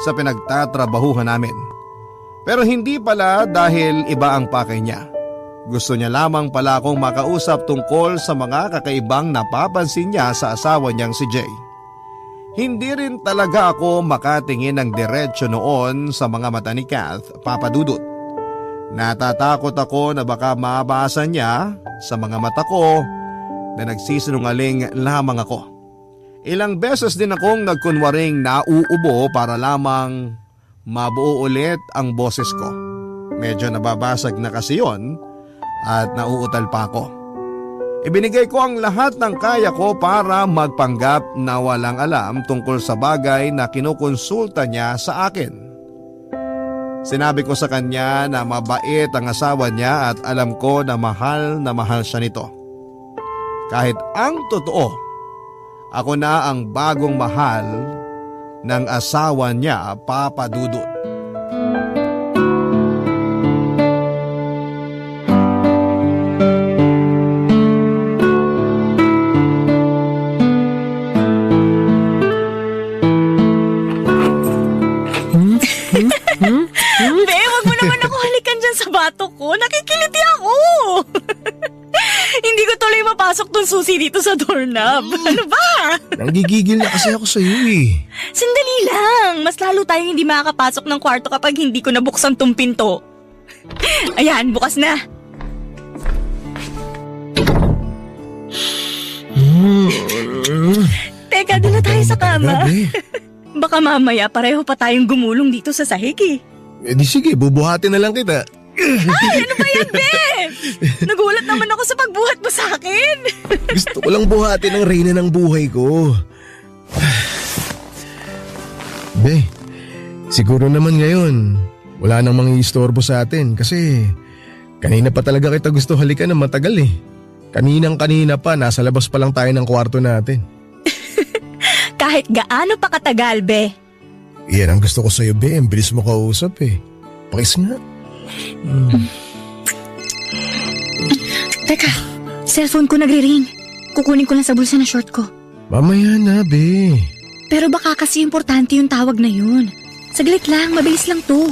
S1: sa pinagtatrabahuhan namin. Pero hindi pala dahil iba ang pakay niya. Gusto niya lamang pala akong makausap tungkol sa mga kakaibang napapansin niya sa asawa niyang si Jay. Hindi rin talaga ako makatingin ng diretsyo noon sa mga mata ni Kath, Papa Dudut. Natatakot ako na baka mabasa niya sa mga mata ko na nagsisinungaling lamang ako. Ilang beses din akong nagkunwaring nauubo para lamang mabuo ulit ang boses ko. Medyo nababasag na kasi yon at nauutal pa ako. Ibinigay ko ang lahat ng kaya ko para magpanggap na walang alam tungkol sa bagay na kinukonsulta niya sa akin. Sinabi ko sa kanya na mabait ang asawa niya at alam ko na mahal siya nito. Kahit ang totoo, ako na ang bagong mahal ng asawa niya, Papa Dudut.
S8: Be, wag mo naman ako halikan dyan sa batok ko. Nakikiliti ako. Hindi ko tuloy mapasok tong susi dito sa doorknob. Ano ba?
S7: Nanggigigil na kasi ako sa iyo eh.
S8: Sandali lang. Mas lalo tayong hindi makakapasok ng kwarto kapag hindi ko nabuksan tong pinto. Ayan, bukas na. Teka, doon na tayo sa kama.
S7: Grabe.
S8: Baka mamaya pareho pa tayong gumulong dito sa sahig eh.
S7: Eh di sige, bubuhatin na lang kita.
S8: Ay, ano ba yan, be? Nagulat naman ako sa pagbuhat mo sa akin.
S7: Gusto ko lang buhatin ang reyna ng buhay ko. Be, siguro naman ngayon, wala nang mga istorbo sa atin kasi kanina pa talaga kita gusto halikan ng matagal eh. Kaninang-kanina pa, nasa labas pa lang tayo ng kwarto natin.
S8: Kahit gaano pa katagal, be.
S7: Yan ang gusto ko sa'yo, Be. Ang bilis mo kausap eh. Pakis nga.
S8: Teka, cellphone ko nagre-ring. Kukunin ko lang sa bulsa na short ko.
S7: Mamaya na, Be.
S8: Pero baka kasi importante yung tawag na yun. Saglit lang, mabilis lang to.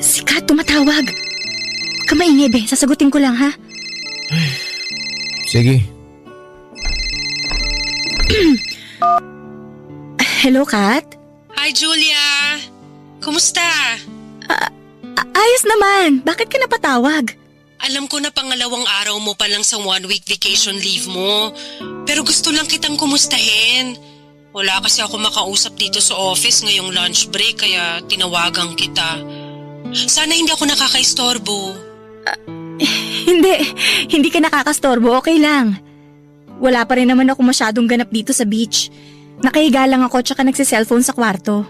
S8: Si Kat tumatawag. Huwag ka maingay, be. Sasagutin ko lang, ha?
S7: Sige.
S8: Hello, Kat?
S6: Hi, Julia! Kumusta?
S8: Ayos naman. Bakit ka napatawag?
S6: Alam ko na pangalawang araw mo pa lang sa 1-week vacation leave mo. Pero gusto lang kitang kumustahin. Wala kasi ako makausap dito sa office ngayong lunch break kaya tinawagan kita. Sana hindi ako nakakaistorbo.
S8: Hindi ka nakakastorbo. Okay lang. Wala pa rin naman ako masyadong ganap dito sa beach. Nakahiga lang ako tsaka nagsiselfone sa kwarto.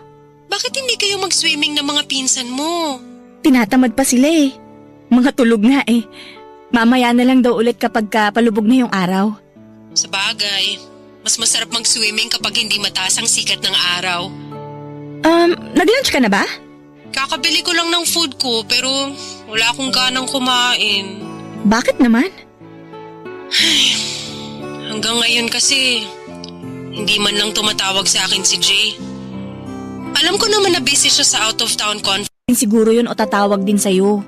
S6: Bakit hindi kayo mag-swimming ng mga pinsan mo?
S8: Tinatamad pa sila eh. Mga tulog nga eh. Mamaya na lang daw ulit kapag palubog na yung araw.
S6: Sa bagay, mas masarap mag-swimming kapag hindi mataas ang sikat ng araw.
S8: Nag-lunch ka na ba?
S6: Kakabili ko lang ng food ko pero wala akong ganang kumain.
S8: Bakit naman?
S6: Hanggang ngayon kasi, hindi man lang tumatawag sa akin si Jay. Alam ko naman na busy siya sa out-of-town conference.
S8: Siguro yun o tatawag din sa'yo.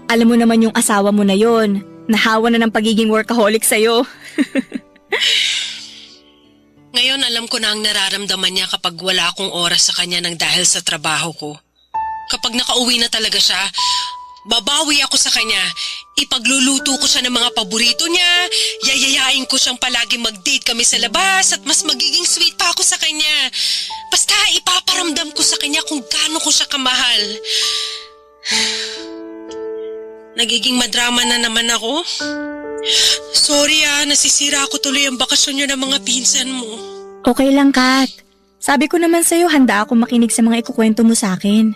S8: Alam mo naman yung asawa mo na yun. Nahawa na ng pagiging workaholic sa'yo.
S6: Ngayon alam ko na ang nararamdaman niya kapag wala akong oras sa kanya nang dahil sa trabaho ko. Kapag nakauwi na talaga siya, babawi ako sa kanya. Ipagluluto ko siya ng mga paborito niya, yayayain ko siyang palagi mag-date kami sa labas at mas magiging sweet pa ako sa kanya. Basta ipaparamdam ko sa kanya kung gaano ko siya kamahal. Nagiging madrama na naman ako. Sorry nasisira ako tuloy ang bakasyon niyo ng mga pinsan mo.
S8: Okay lang, Kat. Sabi ko naman sa'yo, handa ako makinig sa mga ikukwento mo sa akin.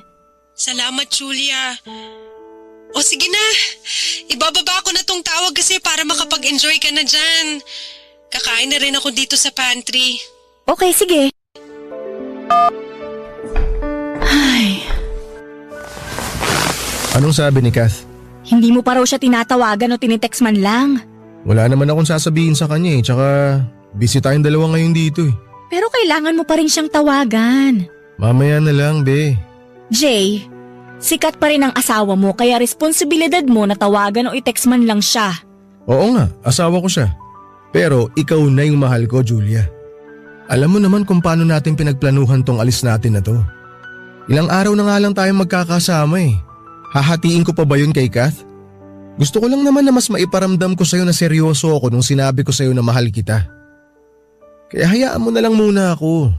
S6: Salamat, Julia. O sige na, ibababa ko na tong tawag kasi para makapag-enjoy ka na dyan. Kakain na rin ako dito sa pantry.
S8: Okay, sige. Ay,
S7: Anong sabi ni Kath?
S8: hindi mo pa raw siya tinatawagan o tinitext man lang.
S7: Wala naman akong sasabihin sa kanya eh. Tsaka busy tayong dalawa ngayon dito eh.
S8: Pero kailangan mo pa rin siyang tawagan.
S7: Mamaya na lang, Be.
S8: Jay, sikat pa rin ang asawa mo kaya responsibilidad mo na tawagan o i-text man lang siya.
S7: Oo nga, asawa ko siya. Pero ikaw na yung mahal ko, Julia. Alam mo naman kung paano natin pinagplanuhan tong alis natin na to. Ilang araw na nga lang tayong magkakasama eh. Hahatiin ko pa ba yun kay Kath? Gusto ko lang naman na mas maiparamdam ko sa'yo na seryoso ako nung sinabi ko sa'yo na mahal kita. Kaya hayaan mo na lang muna ako.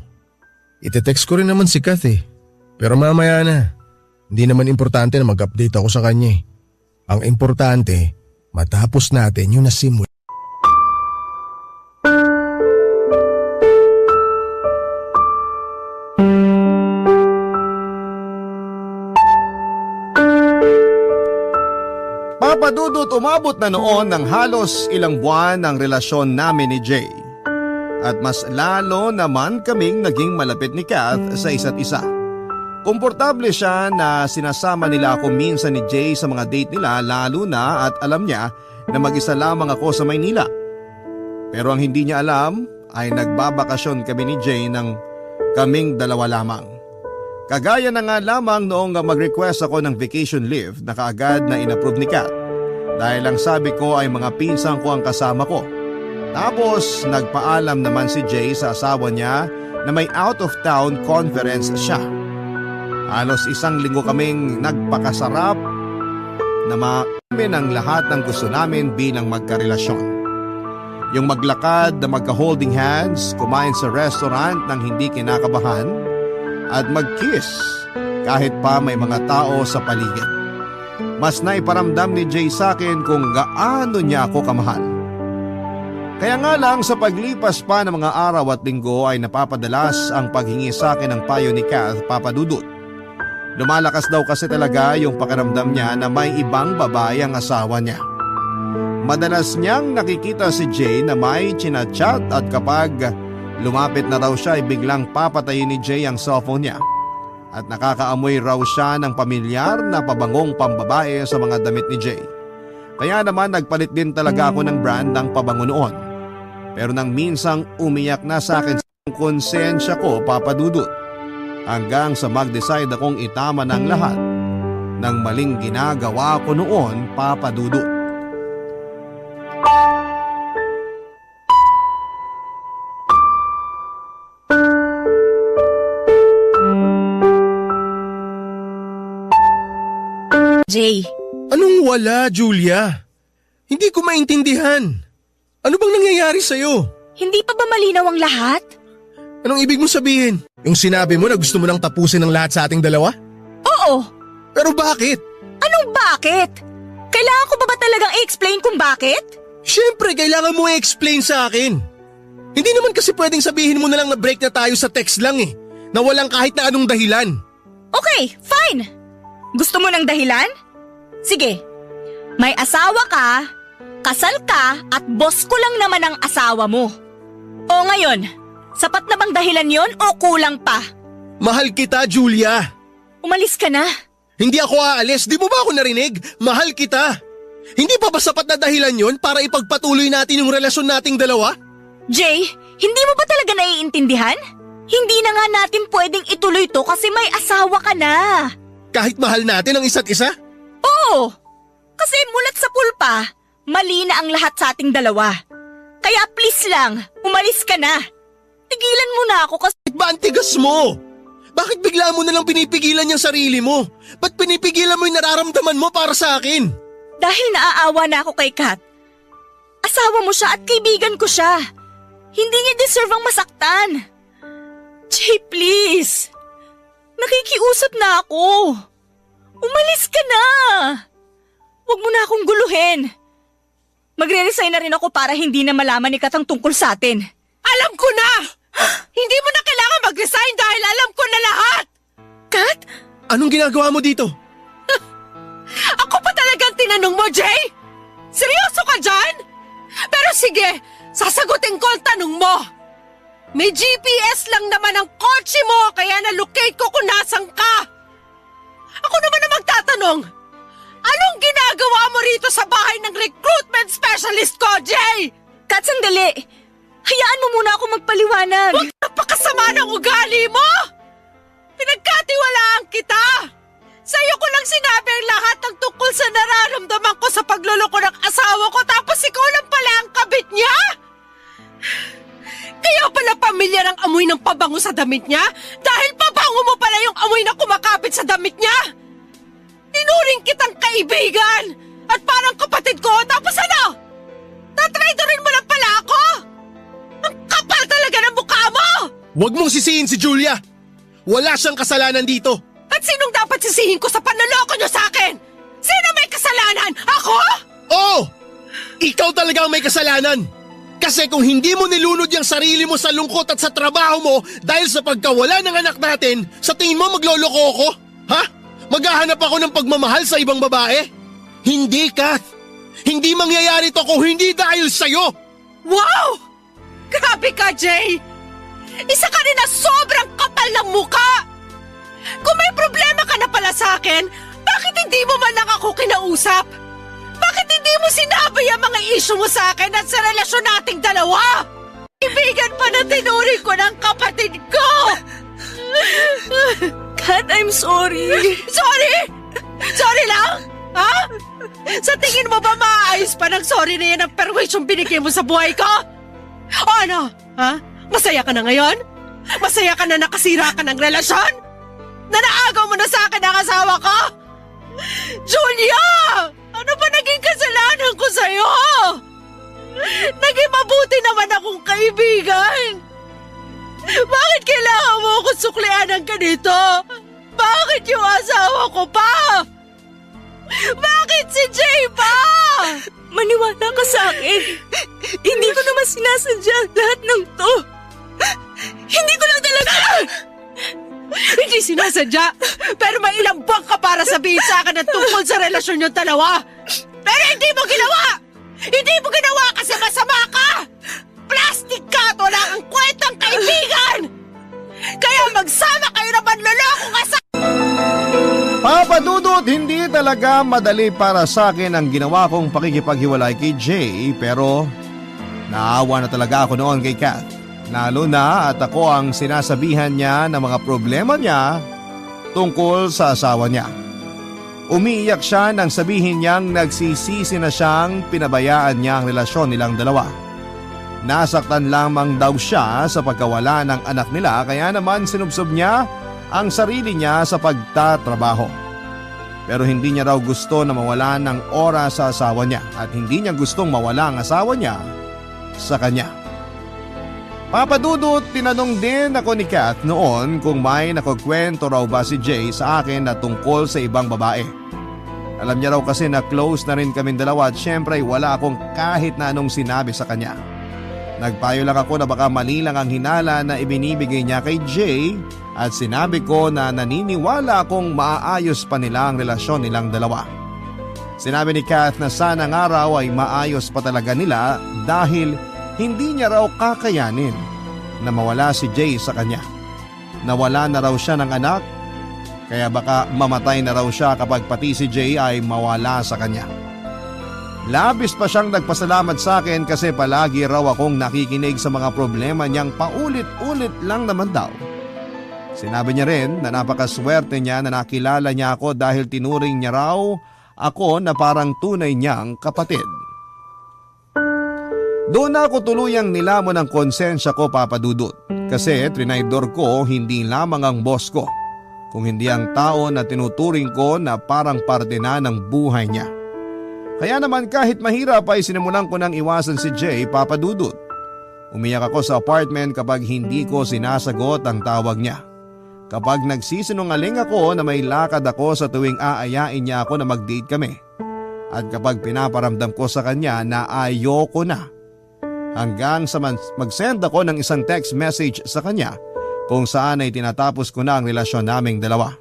S7: Ite-text ko rin naman si Kath eh. Pero mamaya na. Hindi naman importante na mag-update ako sa kanya eh. Ang importante, matapos natin yung nasimula.
S1: Papadudot, umabot na noon ng halos ilang buwan ang relasyon namin ni Jay. At mas lalo naman kaming naging malapit ni Kath sa isa't isa. Komportable siya na sinasama nila ako minsan ni Jay sa mga date nila lalo na at alam niya na mag-isa lamang ako sa Maynila. Pero ang hindi niya alam ay nagbabakasyon kami ni Jay ng kaming dalawa lamang. Kagaya na nga lamang noong mag-request ako ng vacation leave na kaagad na inapprove ni Kat. Dahil ang sabi ko ay mga pinsan ko ang kasama ko. Tapos nagpaalam naman si Jay sa asawa niya na may out of town conference siya. Halos 1 linggo kaming nagpakasarap na maamin ang lahat ng gusto namin bilang magkarelasyon. Yung maglakad na magka-holding hands, kumain sa restaurant nang hindi kinakabahan, at mag-kiss kahit pa may mga tao sa paligid. Mas naiparamdam ni Jay sa akin kung gaano niya ako kamahal. Kaya nga lang sa paglipas pa ng mga araw at linggo ay napapadalas ang paghingi sa akin ng payo ni Kath, Papa Dudut. Lumalakas daw kasi talaga yung pakiramdam niya na may ibang babae ang asawa niya. Madalas niyang nakikita si Jay na may chinachat at kapag lumapit na raw siya ay biglang papatayin ni Jay ang cellphone niya. At nakakaamoy raw siya ng pamilyar na pabangong pambabae sa mga damit ni Jay. Kaya naman nagpalit din talaga ako ng brand ng pabango noon. Pero nang minsang umiyak na sa akin ang konsensya ko, Papa Dudut. Hanggang sa mag-decide akong itama ng lahat ng maling ginagawa ko noon, Papa Dudut.
S8: Jay,
S7: Anong wala, Julia? Hindi ko maintindihan. Ano bang nangyayari sa'yo?
S8: hindi pa ba malinaw ang lahat?
S7: Anong ibig mo sabihin? Yung sinabi mo na gusto mo nang tapusin ang lahat sa ating dalawa?
S8: Oo.
S7: Pero bakit?
S8: Anong bakit? Kailangan ko ba talagang i-explain kung bakit?
S7: Siyempre, kailangan mo i-explain sa akin. Hindi naman kasi pwedeng sabihin mo na lang na break na tayo sa text lang eh. Na walang kahit na anong dahilan.
S8: Okay, fine. Gusto mo ng dahilan? Sige. May asawa ka, kasal ka, at boss ko lang naman ang asawa mo. O ngayon, sapat na bang dahilan yon o kulang pa?
S7: Mahal kita, Julia.
S8: Umalis ka na.
S7: Hindi ako aalis. Di mo ba ako narinig? Mahal kita. Hindi pa ba sapat na dahilan yon para ipagpatuloy natin yung relasyon nating dalawa?
S8: Jay, hindi mo ba talaga naiintindihan? Hindi na nga natin pwedeng ituloy to kasi may asawa ka na.
S7: Kahit mahal natin ang isa't isa?
S8: Oo, kasi mulat sa pulpa, mali na ang lahat sa ating dalawa. Kaya please lang, umalis ka na. Tigilan mo na ako kasi…
S7: Bakit ba ang tigas mo? Bakit bigla mo nalang pinipigilan yung sarili mo? Ba't pinipigilan mo yung nararamdaman mo para sa akin?
S8: Dahil naaawa na ako kay Kat. Asawa mo siya at kaibigan ko siya. Hindi niya deserve ang masaktan. Jay, please. Nakikiusap na ako. Umalis ka na. Huwag mo na akong guluhin. Magre-resign na rin ako para hindi na malaman ni Kat ang tungkol sa atin.
S6: Alam ko na! Hindi mo na kailangan mag-resign dahil alam ko na lahat!
S8: Kat?
S7: Anong ginagawa mo dito?
S6: Ako pa talagang tinanong mo, Jay? Seryoso ka dyan? Pero sige, sasagutin ko ang tanong mo. May GPS lang naman ang kotse mo kaya na-locate ko kung nasan ka. Ako naman na magtatanong, anong ginagawa mo rito sa bahay ng recruitment specialist ko, Jay?
S8: Kat, sandali. Hayaan mo muna ako magpaliwanag.
S6: Huwag napakasama ng ugali mo! Pinagkatiwalaan kita! Sa'yo ko lang sinabi ang lahat ng tungkol sa nararamdaman ko sa pagluloko ng asawa ko tapos ikaw lang pala ang kabit niya? Kaya pala pamilya ng amoy ng pabango sa damit niya? Dahil pabango mo pala yung amoy na kumakapit sa damit niya? Tinuring kitang kaibigan at parang kapatid ko tapos ano? Tatraidorin mo lang pala ako? Ang kapal talaga ng mukha mo!
S7: Huwag mong sisihin si Julia. Wala siyang kasalanan dito.
S6: At sinong dapat sisihin ko sa panloloko niyo sa akin? Sino may kasalanan? Ako?
S7: Oo! Ikaw talaga ang may kasalanan. Kasi kung hindi mo nilunod yung sarili mo sa lungkot at sa trabaho mo dahil sa pagkawala ng anak natin, sa tingin mo magloloko ako? Ha? Maghahanap ako ng pagmamahal sa ibang babae? Hindi, Kath. Hindi mangyayari to kung hindi dahil sa'yo.
S6: Wow! Grabe ka, Jay! Isa ka rin na sobrang kapal ng muka! Kung may problema ka na pala sa akin, bakit hindi mo man lang ako kinausap? Bakit hindi mo sinabi ang mga issue mo sa akin at sa relasyon nating dalawa? Ibigan pa na tinuring ko ng kapatid ko!
S8: Kat, I'm sorry.
S6: Sorry? Sorry lang? Ha? Sa tingin mo ba maayos pa ng sorry na yan ang perwisyong binigay mo sa buhay ko? O ano? Ha? Masaya ka na ngayon? Masaya ka na nakasira ka ng relasyon? Na naagaw mo na sa akin ang asawa ko? Julia! Ano ba naging kasalanan ko sa'yo? Naging mabuti naman akong kaibigan. Bakit kailangan mo ako suklian ng ganito? Bakit yung asawa ko pa? Bakit si Jay pa?
S4: Maniwala ka sa akin. Hindi ko naman sinasadya lahat ng to. Hindi ko lang talaga...
S6: Hindi sinasadya, pero may ilang buwan ka para sabihin sa akin na tungkol sa relasyon yung dalawa. Pero hindi mo ginawa! Hindi mo ginawa kasi masama ka! Plastic ka at wala kang kwentang kaibigan! Kaya magsama kayo na manloloko ka sa...
S1: Papa Dudut, hindi talaga madali para sa akin ang ginawa kong pakikipaghiwalay kay Jay, pero naawa na talaga ako noon kay Kath. Lalo na at ako ang sinasabihan niya ng mga problema niya tungkol sa asawa niya. Umiiyak siya nang sabihin niyang nagsisisi na siyang pinabayaan niya ang relasyon nilang dalawa. Nasaktan lamang daw siya sa pagkawala ng anak nila, kaya naman sinubsob niya ang sarili niya sa pagtatrabaho. Pero hindi niya raw gusto na mawala ng oras sa asawa niya at hindi niya gustong mawala ang asawa niya sa kanya. Papa Dudut, tinanong din ako ni Kath noon kung may nakukwento raw ba si Jay sa akin na tungkol sa ibang babae. Alam niya raw kasi na close na rin kaming dalawa at syempre wala akong kahit na anong sinabi sa kanya. Nagpayo lang ako na baka mali lang ang hinala na ibinibigay niya kay Jay at sinabi ko na naniniwala akong maaayos pa nila ang relasyon nilang dalawa. Sinabi ni Kath na sana ng araw ay maayos pa talaga nila dahil hindi niya raw kakayanin na mawala si Jay sa kanya. Nawala na raw siya ng anak, kaya baka mamatay na raw siya kapag pati si Jay ay mawala sa kanya. Labis pa siyang nagpasalamat sa akin kasi palagi raw akong nakikinig sa mga problema niyang paulit-ulit lang naman daw. Sinabi niya rin na napakaswerte niya na nakilala niya ako dahil tinuring niya raw ako na parang tunay niyang kapatid. Doon ako tuluyang nilamon ang konsensya ko, Papa Dudut, kasi trinaydor ko hindi lamang ang boss ko, kung hindi ang tao na tinuturing ko na parang parte na ng buhay niya. Kaya naman kahit mahirap ay sinimulan ko nang iwasan si Jay, Papa Dudut. Umiyak ako sa apartment kapag hindi ko sinasagot ang tawag niya. Kapag nagsisinungaling ako na may lakad ako sa tuwing aayain niya ako na mag-date kami. At kapag pinaparamdam ko sa kanya na ayoko na. Hanggang sa mag-send ako ng isang text message sa kanya kung saan ay tinatapos ko na ang relasyon naming dalawa.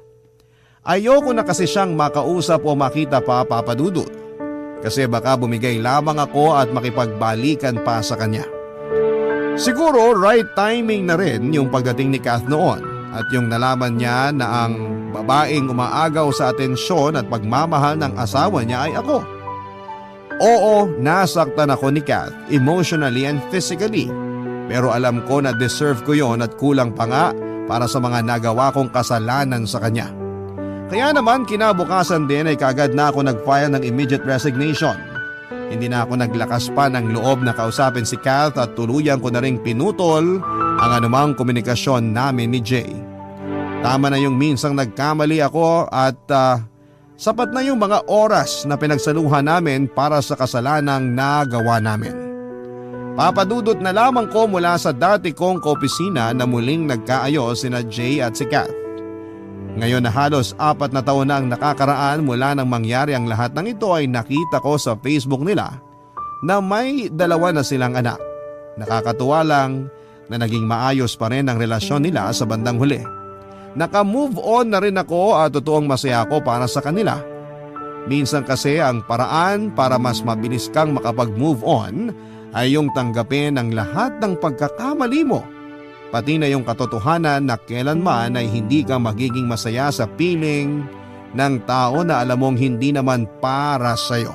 S1: Ayoko na kasi siyang makausap o makita pa, Papa Dudut. Kasi baka bumigay lamang ako at makipagbalikan pa sa kanya. Siguro right timing na rin yung pagdating ni Kath noon at yung nalaman niya na ang babaeng umaagaw sa atensyon at pagmamahal ng asawa niya ay ako. Oo, nasaktan ako ni Kath emotionally and physically. Pero alam ko na deserve ko yon at kulang pa nga para sa mga nagawa kong kasalanan sa kanya. Kaya naman kinabukasan din ay kaagad na ako nag-file ng immediate resignation. Hindi na ako naglakas pa ng loob na kausapin si Kath at tuluyan ko na ring pinutol ang anumang komunikasyon namin ni Jay. Tama na yung minsang nagkamali ako at sapat na yung mga oras na pinagsaluhan namin para sa kasalanang nagawa namin. Papadudot na lamang ko mula sa dati kong kaopisina na muling nagkaayos sina Jay at si Kath. Ngayon na halos 4 na taon na ang nakakaraan mula nang mangyari ang lahat ng ito ay nakita ko sa Facebook nila na may 2 na silang anak. Nakakatuwa lang na naging maayos pa rin ang relasyon nila sa bandang huli. Naka-move on na rin ako at totoong masaya ako para sa kanila. Minsan kasi ang paraan para mas mabilis kang makapag-move on ay yung tanggapin ang lahat ng pagkakamali mo. Pati na yung katotohanan na kailanman ay hindi ka magiging masaya sa piling ng tao na alam mong hindi naman para sa'yo.